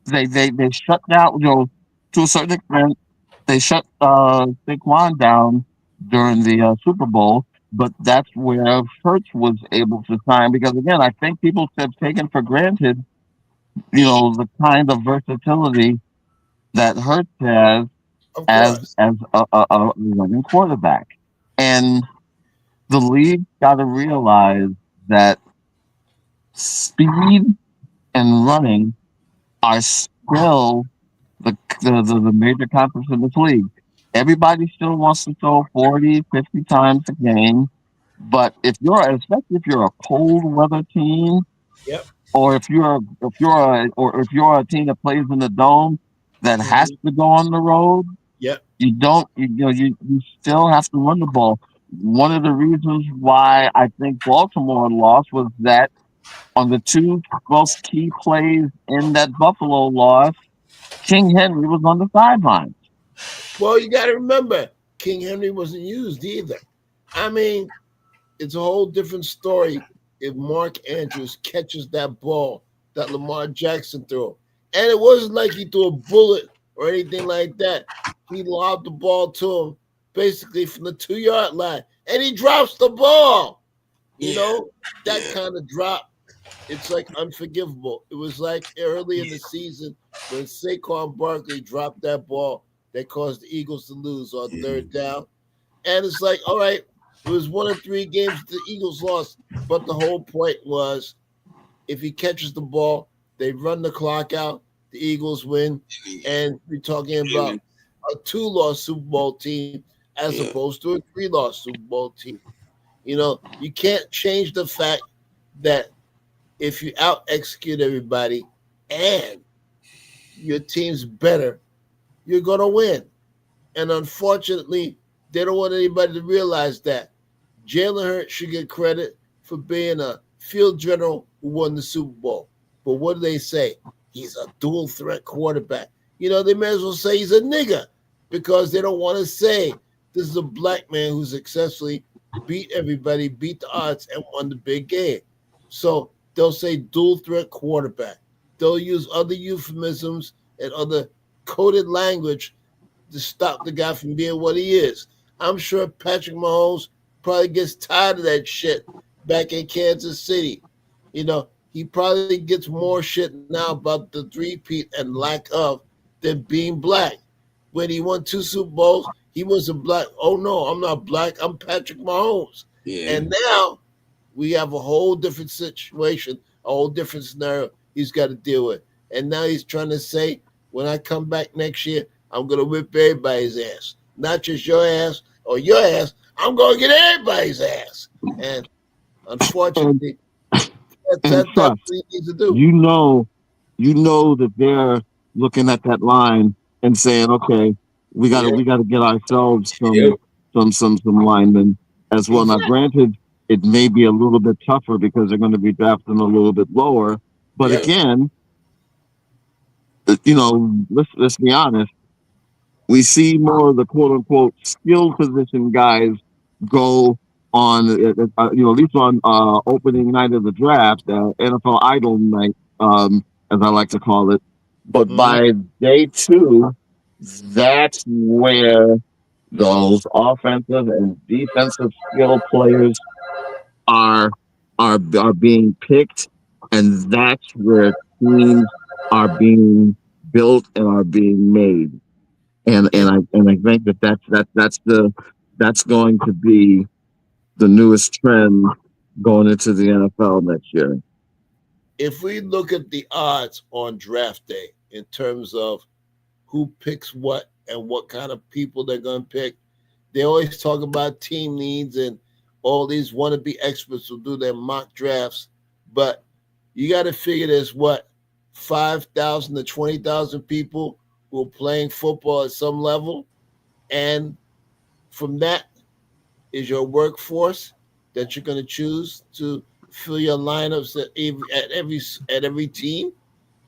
they shut down, to a certain extent they shut Saquon down during the Super Bowl, but that's where Hurts was able to shine because again, I think people have taken for granted, the kind of versatility that Hurts has Of as course. a running quarterback, and the league got to realize that speed and running are still the major conference in this league. Everybody still wants to throw 40, 50 times a game. But especially if you're a cold weather team, Yep. or if you're a team that plays in the dome that has Hmm. to go on the road, Yep. you don't, you still have to run the ball. One of the reasons why I think Baltimore lost was that on the two most key plays in that Buffalo loss, King Henry was on the sideline. Well, you got to remember, King Henry wasn't used either. I mean, it's a whole different story if Mark Andrews catches that ball that Lamar Jackson threw. And it wasn't like he threw a bullet or anything like that. He lobbed the ball to him basically from the 2 yard line and he drops the ball. You Yeah, know, that yeah, kind of drop, it's like unforgivable. It was like early in yeah. the season when Saquon Barkley dropped that ball that caused the Eagles to lose on Mhm. third down. And it's like, all right, it was 1 of 3 games the Eagles lost. But the whole point was if he catches the ball, they run the clock out, the Eagles win. And we're talking about a 2 loss Super Bowl team as Yeah, opposed to a 3 loss Super Bowl team. You can't change the fact that if you out execute everybody and your team's better, you're going to win. And unfortunately, they don't want anybody to realize that. Jalen Hurts should get credit for being a field general who won the Super Bowl. But what do they say? He's a dual threat quarterback. They may as well say he's a nigger because they don't want to say this is a black man who successfully beat everybody, beat the odds, and won the big game. So they'll say dual threat quarterback. They'll use other euphemisms and other coded language to stop the guy from being what he is. I'm sure Patrick Mahomes probably gets tired of that shit back in Kansas City. He probably gets more shit now about the three-peat and lack of than being black. When he won 2 Super Bowls, he wasn't black. Oh no, I'm not black. I'm Patrick Mahomes. yeah, And now we have a whole different situation, a whole different scenario he's got to deal with. And now he's trying to say, when I come back next year, I'm going to whip everybody's ass. Not just your ass or your ass. I'm going to get everybody's ass. And And unfortunately, and that's trust, what he needs to do. you know, you know that they're looking at that line and saying, okay, yeah, we gotta get ourselves yep, some linemen as well. Now, Exactly. granted, it may be a little bit tougher because they're going to be drafting a little bit lower, but Yep. yeah, again, let's be honest. We see more of the quote unquote skill position guys go on, at least on opening night of the draft, NFL Idol night, as I like to call it. But Hmm. by day two, that's where those offensive and defensive skill players are are being picked, and that's where teams are being built and are being made. If And I think that's going to be the newest trend going into the NFL next year. if we look at the odds on draft day in terms of who picks what and what kind of people they're going to pick, they always talk about team needs and all these wannabe experts will do their mock drafts. But you got to figure there's what, 5,000 to 20,000 people who are playing football at some level. And from that is your workforce that you're going to choose to fill your lineups at every team.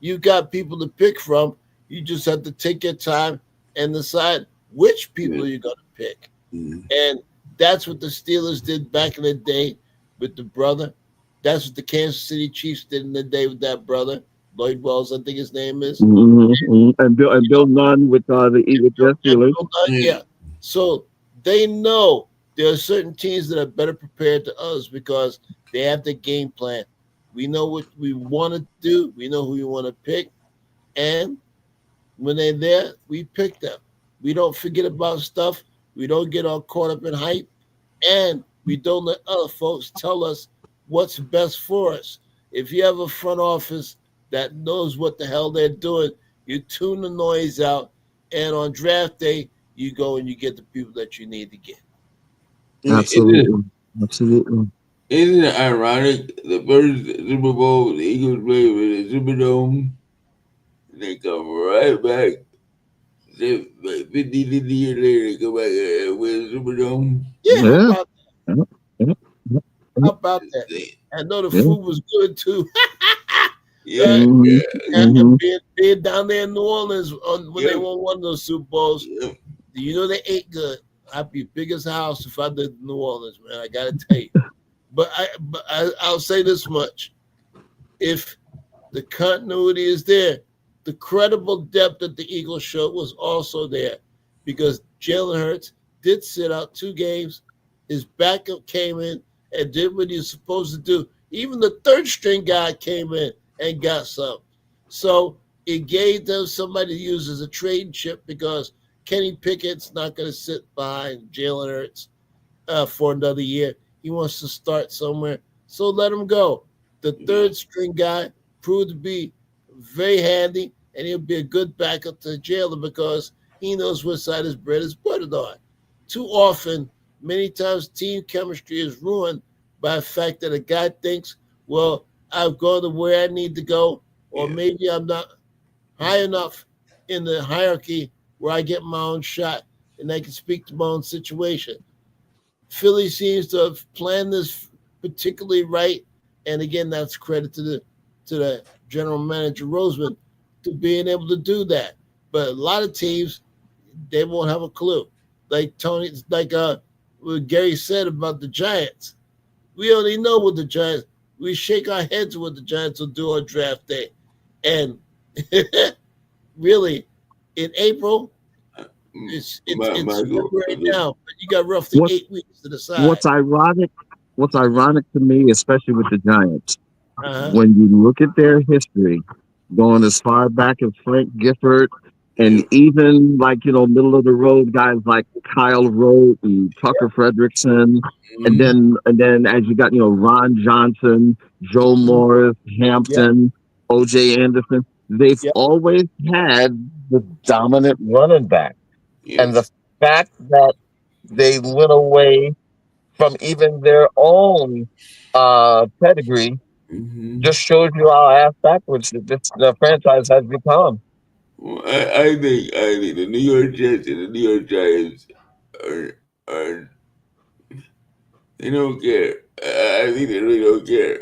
You got people to pick from. You just have to take your time and decide Which Yeah. people are you going to pick? Mm. And that's what the Steelers did back in the day with the brother. That's what the Kansas City Chiefs did in the day with that brother, Lloyd Wells, I think his name is. And Bill Nunn with the Steelers. Yeah. Yeah. So they know there are certain teams that are better prepared to us because they have the game plan. We know what we want to do. We know who we want to pick, and when they're there, we pick them. We don't forget about stuff. We don't get all caught up in hype, and we don't let other folks tell us what's best for us. If you have a front office that knows what the hell they're doing, you tune the noise out, and on draft day, you go and you get the people that you need to get. Absolutely, absolutely. Isn't it ironic? The first Super Bowl the Eagles played with the Superdome, they come right back. 50, 50 years later, they come back and win the Superdome. Yeah, Yeah, yeah, yeah, yeah, how about that? I know the yeah. food was good too. Yeah, uh, Mm-hmm, and mm-hmm. being down there in New Orleans when they yep, won one of those Super Bowls, yep. you know they ate good. I'd be big as a house if I lived in New Orleans, man. I gotta tell you. I'll say this much: if the continuity is there, the credible depth that the Eagles showed was also there, because Jalen Hurts did sit out 2 games. His backup came in and did what he was supposed to do. Even the third string guy came in and got some. So it gave them somebody to use as a trading chip because Kenny Pickett's not going to sit behind Jalen Hurts for another year. He wants to start somewhere, so let him go. The Yeah. third string guy proved to be very handy, and he'll be a good backup to Jalen because he knows what side his bread is buttered on. Too often, many times, team chemistry is ruined by the fact that a guy thinks, well, I've gone to where I need to go, or Yeah. maybe I'm not high enough in the hierarchy where I get my own shot and I can speak to my own situation. Philly seems to have planned this particularly right, and again, that's credit to the general manager Roseman to being able to do that. But a lot of teams they won't have a clue. What Gary said about the Giants. We only know what the Giants. We shake our heads what the Giants will do on draft day, and really, in April, it's Michael, February now, but you got roughly What 8 weeks to decide. what's ironic? What's ironic to me, especially with the Giants, Uh-huh. when you look at their history, going as far back as Frank Gifford, and yep. even like middle of the road guys like Kyle Rote and Tucker Frederickson, and Mm-hmm. then as you got Ron Johnson, Joe Mm-hmm. Morris, Yep. Hampton, O.J. Anderson, they've Yep. always had the dominant running back, and the Yes. fact that they went away from even their own pedigree Mm-hmm. just shows you how ass backwards the franchise has become. Well, I think the New York Jets and the New York Giants are they don't care. I think they really don't care.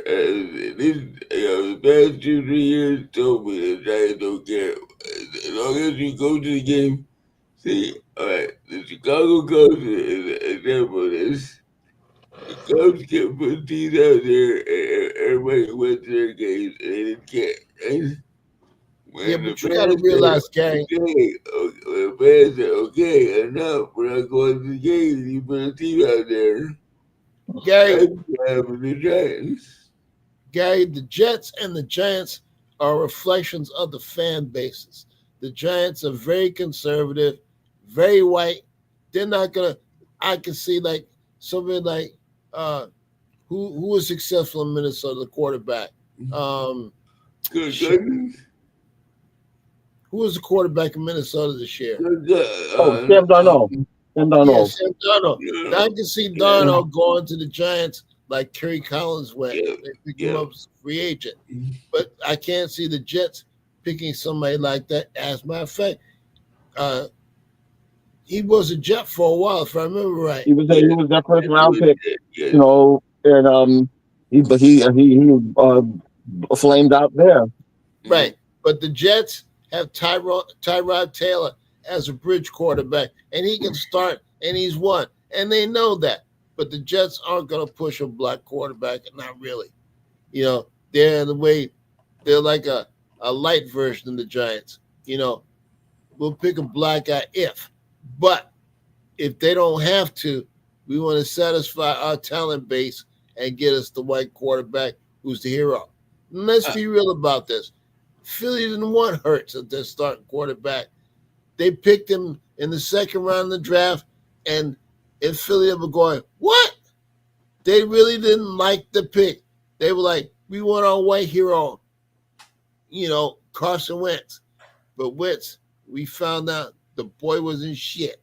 This, the past 2, 3 years told me the Giants don't care. As long as you go to the game, see, all right, the Chicago Cubs is an example of this. The Cubs kept putting teams out there, and everybody went to their games, and they didn't care. Right? Yeah, When the but you got to fans say, realize, Gary. okay, when the fans say, okay, enough, we're not going to the game, you put a team out there. Gary, That's what happened to the Giants. Gary, the Jets and the Giants are reflections of the fan bases. The Giants are very conservative, very white. They're not gonna. I can see like somebody like uh, who was successful in Minnesota, the quarterback. Um, Good, shit, good, who was the quarterback in Minnesota this year? good, Oh, Sam Darnold. Sam Yeah, Darnold. Sam Darnold. yeah, Now I can see yeah, Darnold going to the Giants like Kerry Collins went. yeah, They picked him yeah. up as a free agent. But I can't see the Jets picking somebody like that. As a matter of fact, uh, he was a Jet for a while, if I remember right. He was their first That's round what pick, yes. and he flamed out there. Mm, Right. But the Jets have Tyrod Taylor as a bridge quarterback, and he can start, and he's won, and they know that. But the Jets aren't going to push a black quarterback, not really. They're in the way they're like a light version of the Giants. We'll pick a black guy but if they don't have to, we want to satisfy our talent base and get us the white quarterback who's the hero. And let's be real about this. Philly didn't want Hurts as their starting quarterback. They picked him in the second round of the draft, and in Philly, they were going, "What?" They really didn't like the pick. They were like, "We want our white hero, Carson Wentz." But Wentz, we found out the boy wasn't shit,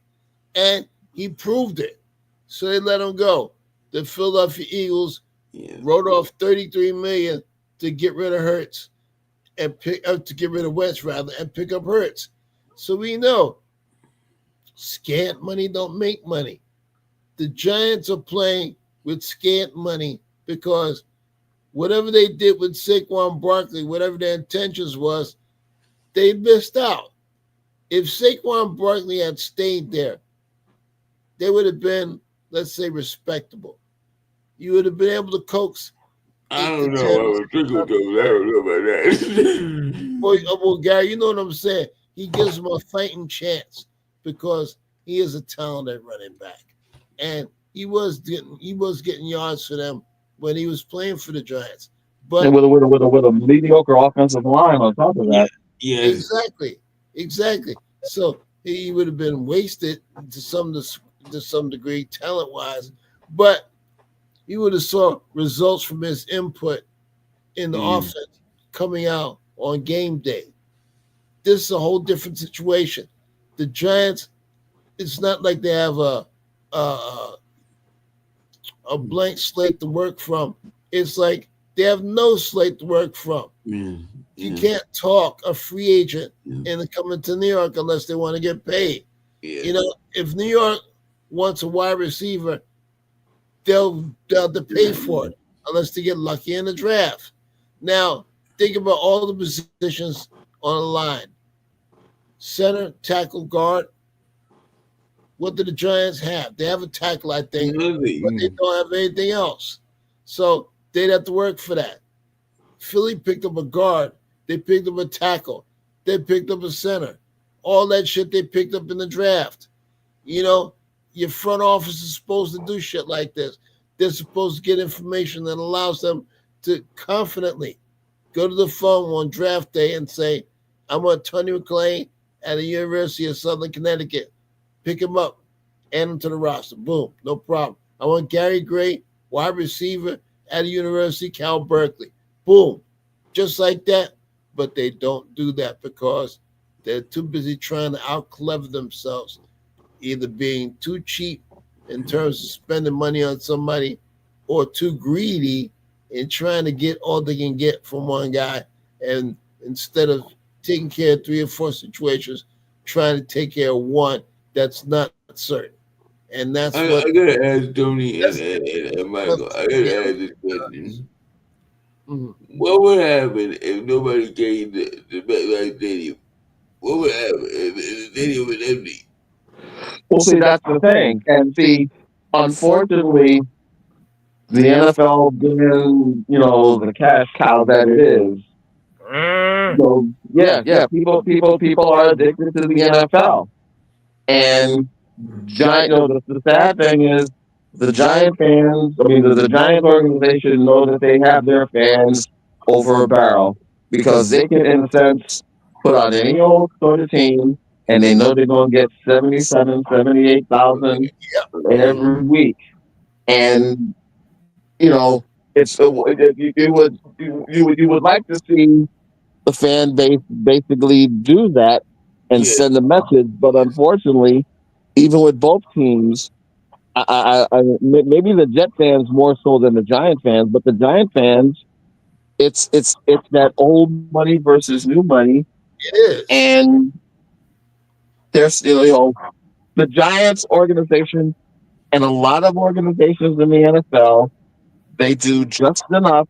and he proved it. So they let him go. The Philadelphia Eagles wrote off $33 million to get rid of Hurts and to get rid of Wentz rather and pick up Hurts. So we know scant money don't make money. The Giants are playing with scant money because whatever they did with Saquon Barkley, whatever their intentions was, they missed out. If Saquon Barkley had stayed there, they would have been, let's say, respectable. You would have been able to coax. I don't know. I was thinking I don't know about that. Well, Gary, you know what I'm saying? He gives them a fighting chance because he is a talented running back, and he was getting yards for them when he was playing for the Giants. But and with a mediocre offensive line on top of that. Yeah. Exactly. So he would have been wasted to some degree, talent wise, but he would have saw results from his input in the offense coming out on game day. This is a whole different situation. The Giants, it's not like they have a blank slate to work from. It's like they have no slate to work from. You can't talk a free agent into coming to New York unless they want to get paid. If New York wants a wide receiver, they'll have to pay for it unless they get lucky in the draft. Now, think about all the positions on the line. Center, tackle, guard. What do the Giants have? They have a tackle, I think, but they don't have anything else. So they'd have to work for that. Philly picked up a guard. They picked up a tackle. They picked up a center. All that shit they picked up in the draft. Your front office is supposed to do shit like this. They're supposed to get information that allows them to confidently go to the phone on draft day and say, I want Tony McClain at the University of Southern Connecticut. Pick him up, add him to the roster. Boom, no problem. I want Gary Gray, wide receiver at the University of Cal Berkeley. Boom, just like that. But they don't do that because they're too busy trying to out-clever themselves, either being too cheap in terms of spending money on somebody or too greedy in trying to get all they can get from one guy, and instead of taking care of 3 or 4 situations, trying to take care of one that's not certain. And that's I gotta ask Tony and Michael. I gotta ask this question. What would happen if nobody came to the MetLife Stadium? What would happen if the stadium was empty? Well, see, that's the thing. And see, unfortunately, the NFL being, the cash cow that it is, people are addicted to the NFL. And the sad thing is the Giant fans, the Giant organization know that they have their fans over a barrel because they can, in a sense, put out any old sort of team and they know they're going to get 77, 78,000 every week. And, it's you would like to see the fan base basically do that and send a message, but unfortunately, even with both teams, maybe the Jet fans more so than the Giant fans, but the Giant fans, it's that old money versus new money. It is. And there's the Giants organization and a lot of organizations in the NFL, they do just enough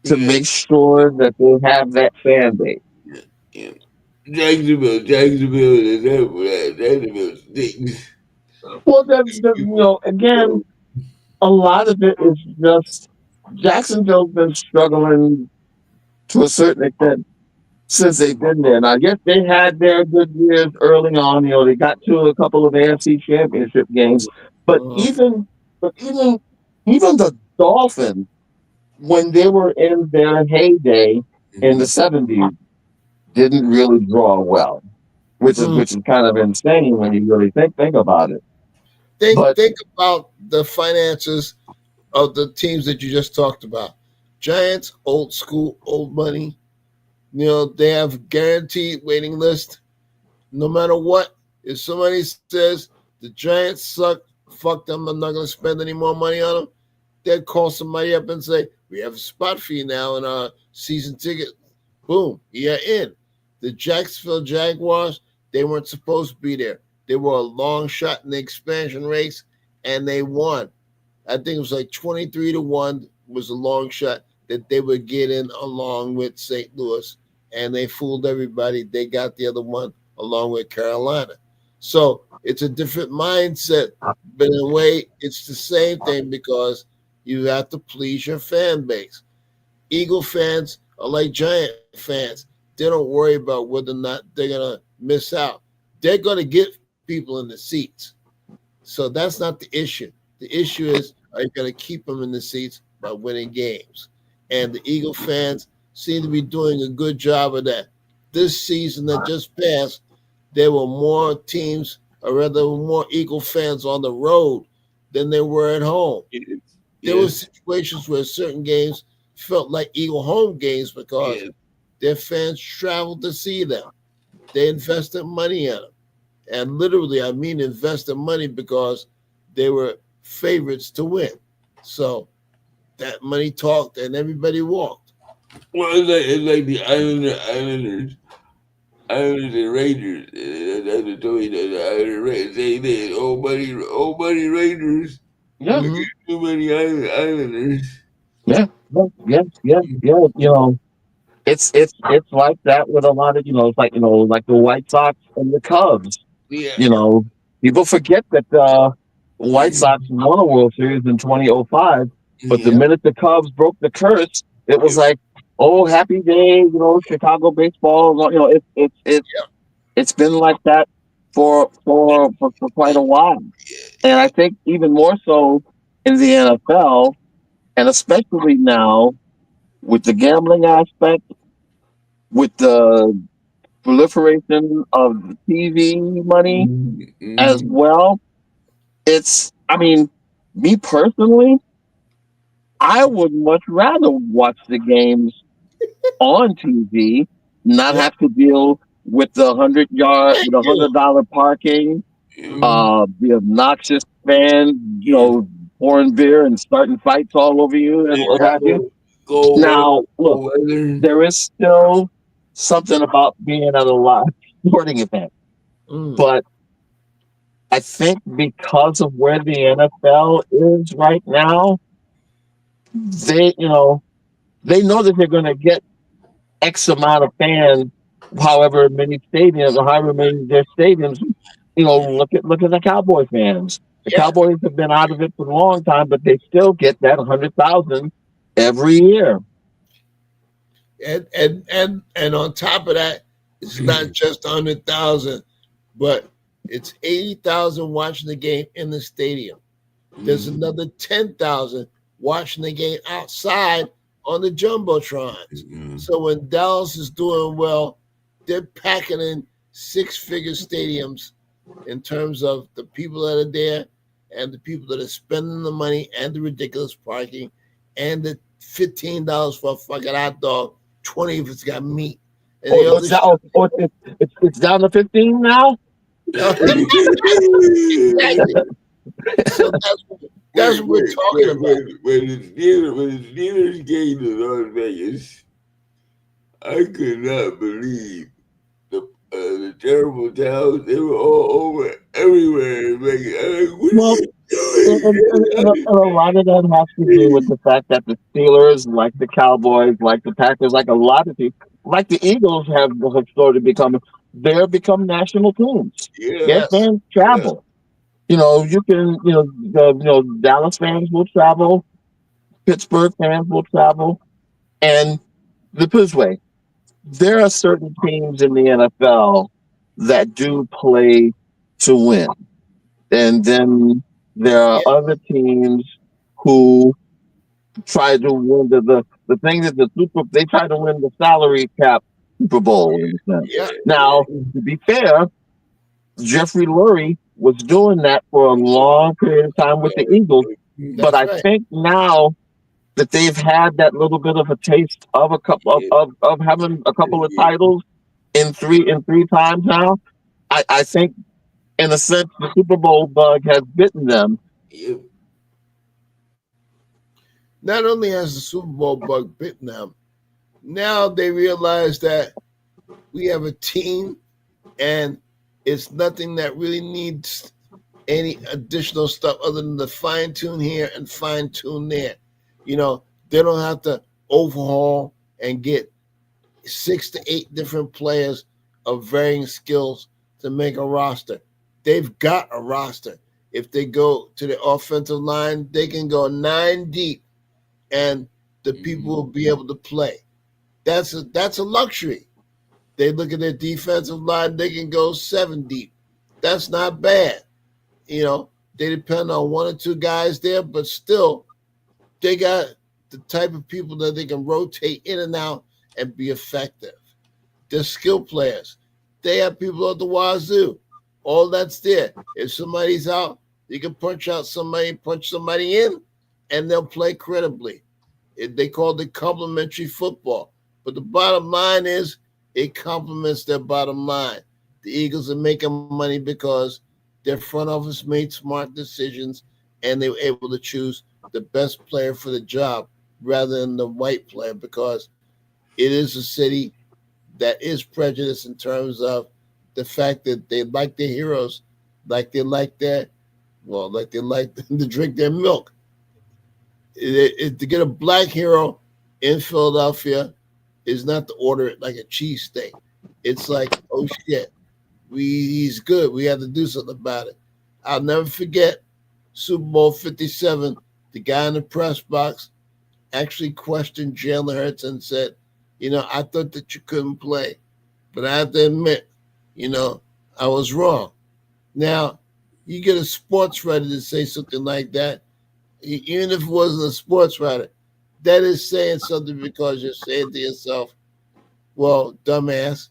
to make sure that they have that fan base. Jacksonville is there for that. Jacksonville stinks. Well, again, a lot of it is just Jacksonville's been struggling to a certain extent since they've been there. And I guess they had their good years early on. They got to a couple of AFC championship games. But Uh-huh. even the Dolphins, when they were in their heyday in the Mhm. '70s, didn't really draw well, which is Mm. which is kind of insane when you really think about it. But Think about the finances of the teams that you just talked about. Giants, old school, old money. They have guaranteed waiting list. No matter what, if somebody says the Giants suck, fuck them, I'm not going to spend any more money on them, they'd call somebody up and say, "We have a spot for you now in our season ticket." Boom, you're in. The Jacksonville Jaguars, they weren't supposed to be there. They were a long shot in the expansion race, and they won. I think it was like 23-1 was a long shot that they would get in along with St. Louis, and they fooled everybody. They got the other one along with Carolina. So it's a different mindset, but in a way, it's the same thing because you have to please your fan base. Eagle fans are like Giant fans. They don't worry about whether or not they're gonna miss out. They're gonna get people in the seats. So that's not the issue. The issue is, are you going to keep them in the seats by winning games? And the Eagle fans seem to be doing a good job of that. This season that just passed, there were more teams, or rather, more Eagle fans on the road than there were at home. Yes, There were yes, situations where certain games felt like Eagle home games because yes. their fans traveled to see them. They invested money in them. And literally, I mean invested money because they were favorites to win. So that money talked and everybody walked. Well, it's like the Islanders and Rangers. That's the story that the Islanders Rangers. They old money Rangers yeah, Hmm. too many Islanders. yeah, yeah. It's like that with a lot of it's like like the White Sox and the Cubs. Yeah, You know, people forget that White Sox won a World Series in 2005, but the yeah, minute the Cubs broke the curse, it was like, oh, happy day, Chicago baseball. It's been like that for quite a while, and I think even more so in the NFL, and especially now with the gambling aspect, with the proliferation of TV money as mm-hmm. well. I mean, me personally, I would much rather watch the games on TV, not Yeah. have to deal with the Thank with a you. $100 parking, Hmm. the obnoxious fans, Yeah. pouring beer and starting fights all over you and what have you. Cold, cold weather, Now, look, cold weather. there is still something about being at a live sporting event, Mm. but I think because of where the NFL is right now, they, you know, they know that they're going to get X amount of fans, however many stadiums or however many their stadiums. Look at the Cowboy fans. The Yeah. Cowboys have been out of it for a long time, but they still get that 100,000 every year. And on top of that, it's not just 100,000, but it's 80,000 watching the game in the stadium. There's Mm, another 10,000 watching the game outside on the jumbotrons. mm, So when Dallas is doing well, they're packing in six-figure stadiums in terms of the people that are there and the people that are spending the money and the ridiculous parking and the $15 for a fucking hot dog, 20 if it's got meat, and Oh, the other shit. it's down to 15 now. Exactly. So that's wait, what we're talking about. when the Steelers came to Las Vegas, I could not believe the terrible towns. They were all over everywhere in Vegas. I'm like, what are Well, you And a lot of that has to do with the fact that the Steelers, like the Cowboys, like the Packers, like a lot of teams, like the Eagles, have started becoming. They're become national teams. Yeah, Their Yes. fans yeah, travel. You can, Dallas fans will travel, Pittsburgh fans will travel, and the this way, there are certain teams in the NFL that do play to win, and then there are Yeah. other teams who try to win the thing that they try to win the salary cap Super Bowl in a sense. Yeah. Now, to be fair, Jeffrey Lurie was doing that for a long period of time with the Eagles, but That's I right. think now that they've had that little bit of a taste of a couple yeah, of having a couple of yeah, titles in three times now, I think in a sense the Super Bowl bug has bitten them. yeah, Not only has the Super Bowl bug bitten them, now they realize that we have a team and it's nothing that really needs any additional stuff other than the fine tune here and fine tune there. You know, they don't have to overhaul and get 6 to 8 different players of varying skills to make a roster. They've got a roster. If they go to the offensive line, they can go 9 deep and the people will be able to play. That's a luxury. They look at their defensive line, they can go 7 deep. That's not bad. You know, they depend on one or two guys there, but still, they got the type of people that they can rotate in and out and be effective. They're skill players. They have people at the wazoo. All that's there. If somebody's out, you can punch out somebody, punch somebody in, and they'll play credibly. They call it complementary football. But the bottom line is it complements their bottom line. The Eagles are making money because their front office made smart decisions and they were able to choose the best player for the job rather than the white player because it is a city that is prejudiced in terms of the fact that they like their heroes, like they like their, well, like they like to drink their milk. To get a black hero in Philadelphia is not to order it like a cheesesteak. It's like, oh shit, he's good. We have to do something about it. I'll never forget Super Bowl 57. The guy in the press box actually questioned Jalen Hurts and said, I thought that you couldn't play, but I have to admit, you know, I was wrong. Now, you get a sports writer to say something like that, even if it wasn't a sports writer, that is saying something because you're saying to yourself, well, dumbass,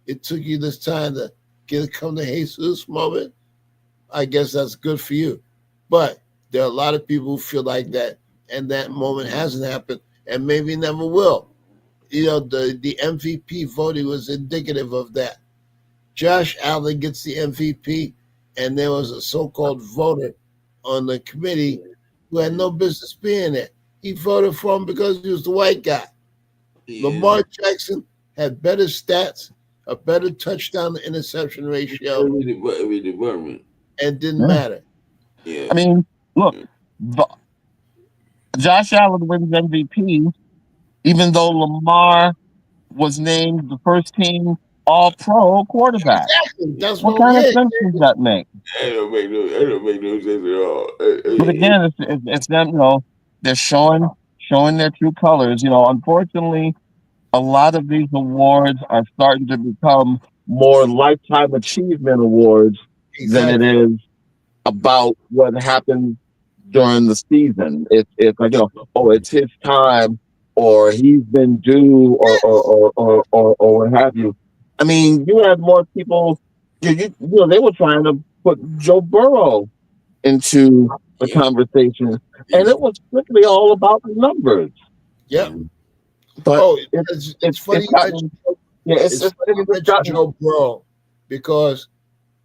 it took you this time to come to Jesus moment. I guess that's good for you. But there are a lot of people who feel like that, and that moment hasn't happened, and maybe never will. The MVP voting was indicative of that. Josh Allen gets the MVP, and there was a so-called voter on the committee who had no business being there. He voted for him because he was the white guy. yeah. Lamar Jackson had better stats, a better touchdown to interception ratio, Every department. and didn't Yeah. matter. Yeah, I mean, look, Josh Allen wins MVP, even though Lamar was named the first team All Pro quarterback. Exactly. That's What what. kind of Yeah. sense does that make? that don't make no sense at all. But again, it's them. They're showing their true colors. Unfortunately, a lot of these awards are starting to become more lifetime achievement awards than it Exactly. is about what happened during the season. It's like oh, it's his time, or he's been due, or what have you. I mean, you had more people. They were trying to put Joe Burrow into the Yeah, conversation, and yeah, it was strictly all about numbers. Yep. But Oh, it, it's funny it's you mentioned. gotten yeah, It's funny you it's mentioned gotten Joe Burrow because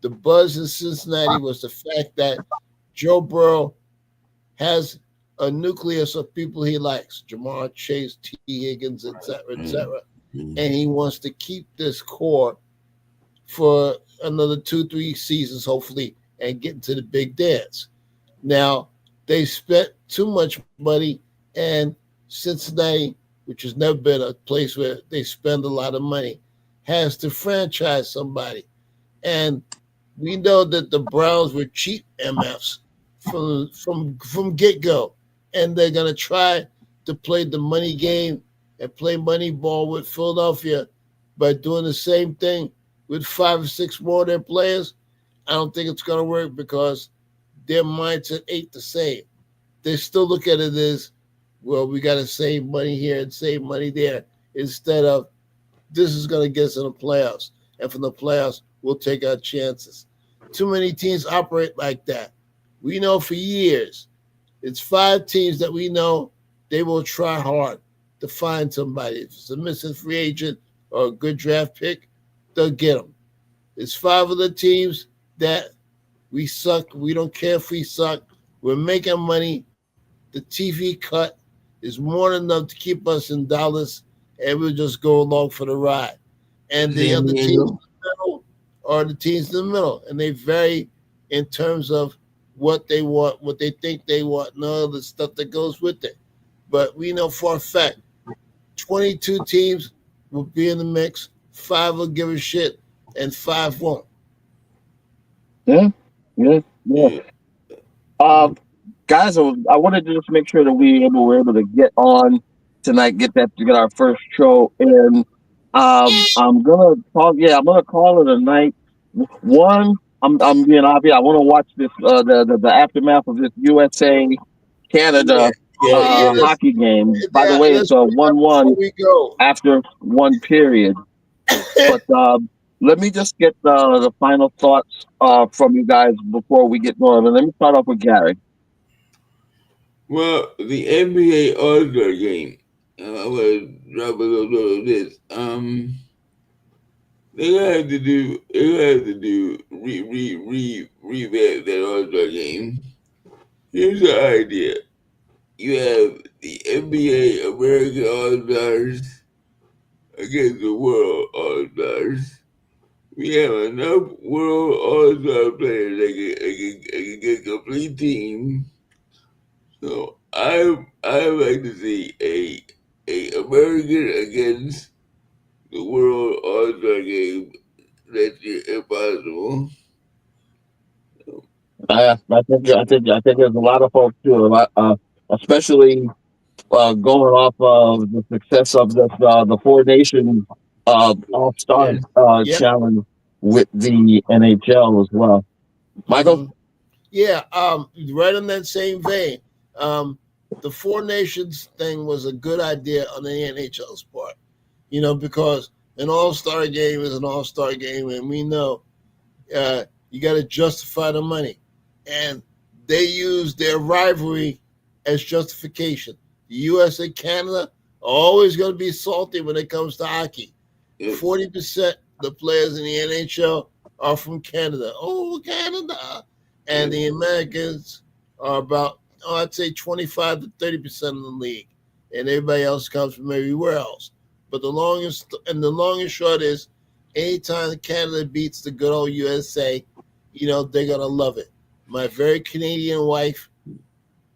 the buzz in Cincinnati was the fact that Joe Burrow has a nucleus of people he likes: Jamar Chase, T. Higgins, etc., mm, etc., mm, and he wants to keep this core for another 2, 3 seasons, hopefully, and get into the big dance. Now, they spent too much money, and Cincinnati, which has never been a place where they spend a lot of money, has to franchise somebody. And we know that the Browns were cheap MFs from get go, and they're gonna try to play the money game and play money ball with Philadelphia by doing the same thing with five or six more of their players. I don't think it's gonna work because their mindset ain't the same. They still look at it as, well, we got to save money here and save money there instead of this is going to get us in the playoffs. And from the playoffs, we'll take our chances. Too many teams operate like that. We know for years, it's five teams that we know they will try hard to find somebody. If it's a missing free agent or a good draft pick, they'll get them. It's five of the teams that we suck. We don't care if we suck. We're making money. The TV cut is more than enough to keep us in Dallas, and we'll just go along for the ride. And the San other teams in Diego. the middle are the teams in the middle, and they vary in terms of what they want, what they think they want, and all the stuff that goes with it. But we know for a fact 22 teams will be in the mix, five will give a shit, and five won't. Yeah, yeah, yeah. Yeah. Um, guys, I wanted to just make sure that were able to get on tonight, get our first show in. I'm gonna call. Yeah, I'm gonna call it a night. One, I'm being obvious. I want to watch this the aftermath of this USA Yeah. Canada Oh Yeah. yeah, Yeah. hockey game. By the way, it's let's a bring up 1-1 before we go. after one period. But let me just get the final thoughts from you guys before we get going. And let me start off with Gary. Well, the NBA All Star game. I'm gonna drop a little of this. They have to do revamp that All Star game. Here's the idea: you have the NBA American All Stars against the World All Stars. We have enough World All Star players that can get a complete team. So I like to see a American against the World All Star game next year if possible. I think there's a lot of folks too, a lot, especially going off of the success of the Four Nations All Star Yes. Yep. Challenge with the NHL as well. Michael. Hmm. Yeah, right in that same vein, um, the Four Nations thing was a good idea on the NHL's part. Because an All Star game is an All Star game, and we know you got to justify the money, and they use their rivalry as justification. The U.S. and Canada are always going to be salty when it comes to hockey. Yes. 40% of the players in the NHL are from Canada. Oh, Canada. And Yes. the Americans are about, I'd say 25 to 30% of the league. And everybody else comes from everywhere else. But the long and short is anytime Canada beats the good old USA, they're gonna love it. My very Canadian wife,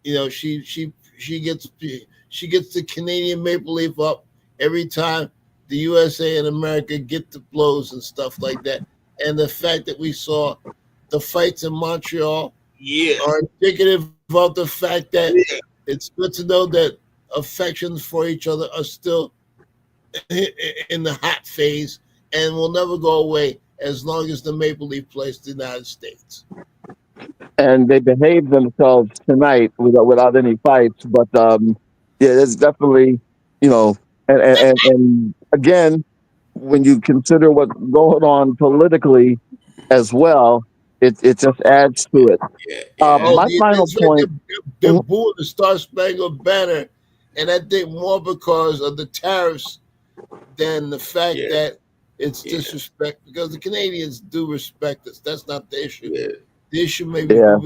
she gets the Canadian maple leaf up every time the USA and America get the blows and stuff like that. And the fact that we saw the fights in Montreal Yeah. are indicative of the fact that Yeah. it's good to know that affections for each other are still in the hot phase and will never go away as long as the Maple Leaf plays the United States. And they behaved themselves tonight without any fights. But yeah, there's definitely, you know, and again, when you consider what's going on politically as well, it just adds to it. Yeah. Yeah. Oh, My final that's right. point. They're booing the Star Spangled Banner, and I think more because of the tariffs than the fact Yeah. that it's Yeah. disrespect. Because the Canadians do respect us. That's not the issue. Yeah. The issue may be Yeah,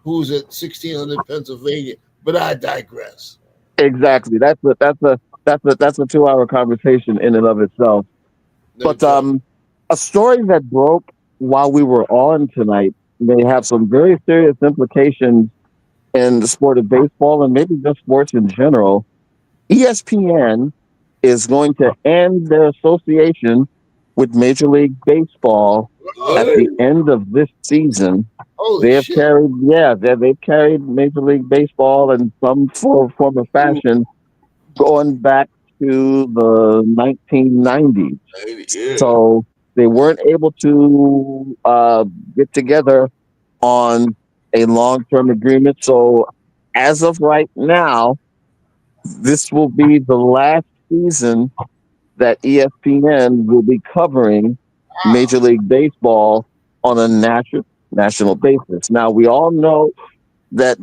who's at 1600 Pennsylvania. But I digress. exactly. That's a 2-hour conversation in and of itself. No But joke. a story that broke while we were on tonight. may have some very serious implications in the sport of baseball and maybe just sports in general. ESPN is going to end their association with Major League Baseball at Oh, the What? end of this season. holy They have shit! carried, yeah, they've carried Major League Baseball in some form of fashion going back to the 1990s. Yeah. So they weren't able to get together on a long term agreement. So as of right now, this will be the last season that ESPN will be covering Wow. Major League Baseball on a national basis. Now we all know that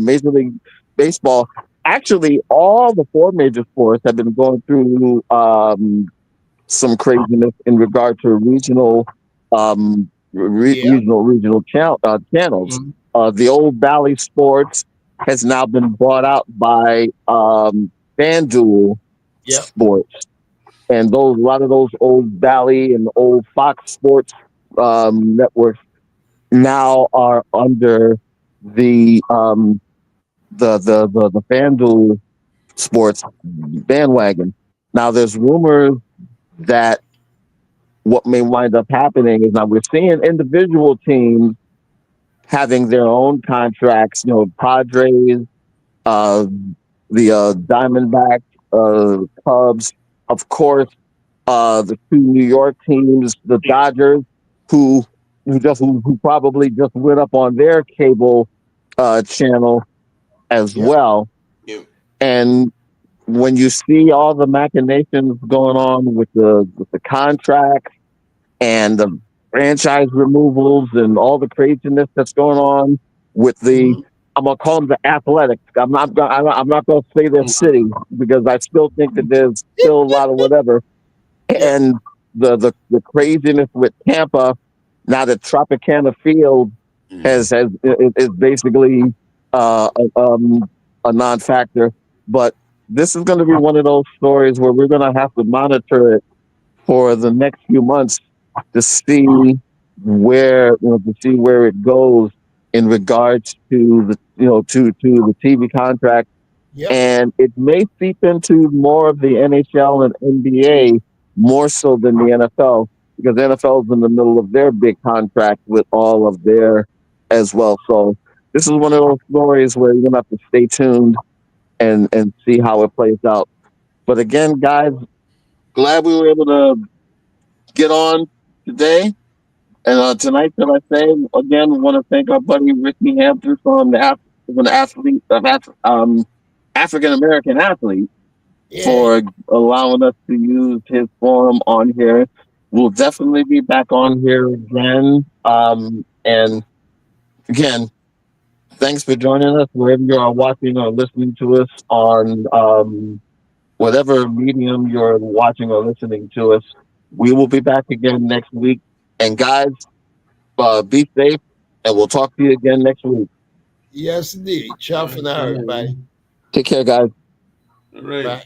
Major League Baseball, actually, all the four major sports have been going through some craziness in regard to Yeah. channels. Mhm. The old Valley Sports has now been bought out by FanDuel Yep. Sports, and those a lot of those old Valley and old Fox Sports networks now are under the the FanDuel Sports bandwagon. Now, there's rumors that what may wind up happening is now we're seeing individual teams having their own contracts. You know, Padres, uh, the Diamondbacks, Cubs, of course, the two New York teams, the Dodgers, who who probably just went up on their cable channel as Yep. well. Yeah. And when you see all the machinations going on with the contracts and the franchise removals and all the craziness that's going on with the, Mhm. I'm gonna call them the Athletics. I'm not gonna say their city because I still think that there's still a lot of whatever. Yep. And the craziness with Tampa now that Tropicana Field Mm. is basically uh, a, um, a non-factor. But this is going to be one of those stories where we're going to have to monitor it for the next few months to see to see where it goes in regards to the to the TV contract, Yep. and it may seep into more of the NHL and NBA more so than the NFL because the NFL is in the middle of their big contract with all of their as well. So this is one of those stories where you're gonna have to stay tuned and see how it plays out. But again, guys, glad we were able to get on today. And tonight, can I say again, we want to thank our buddy Ricky Hampton from an athlete of African American athlete Yeah. for allowing us to use his forum on here. We'll definitely be back on here again. And again, thanks for joining us wherever you are watching or listening to us on whatever medium you're watching or listening to us. We will be back again next week. And guys, be safe, and we'll talk to you again next week. Yes, indeed. Ciao All for right. now, everybody. Take care, guys. All right. Bye.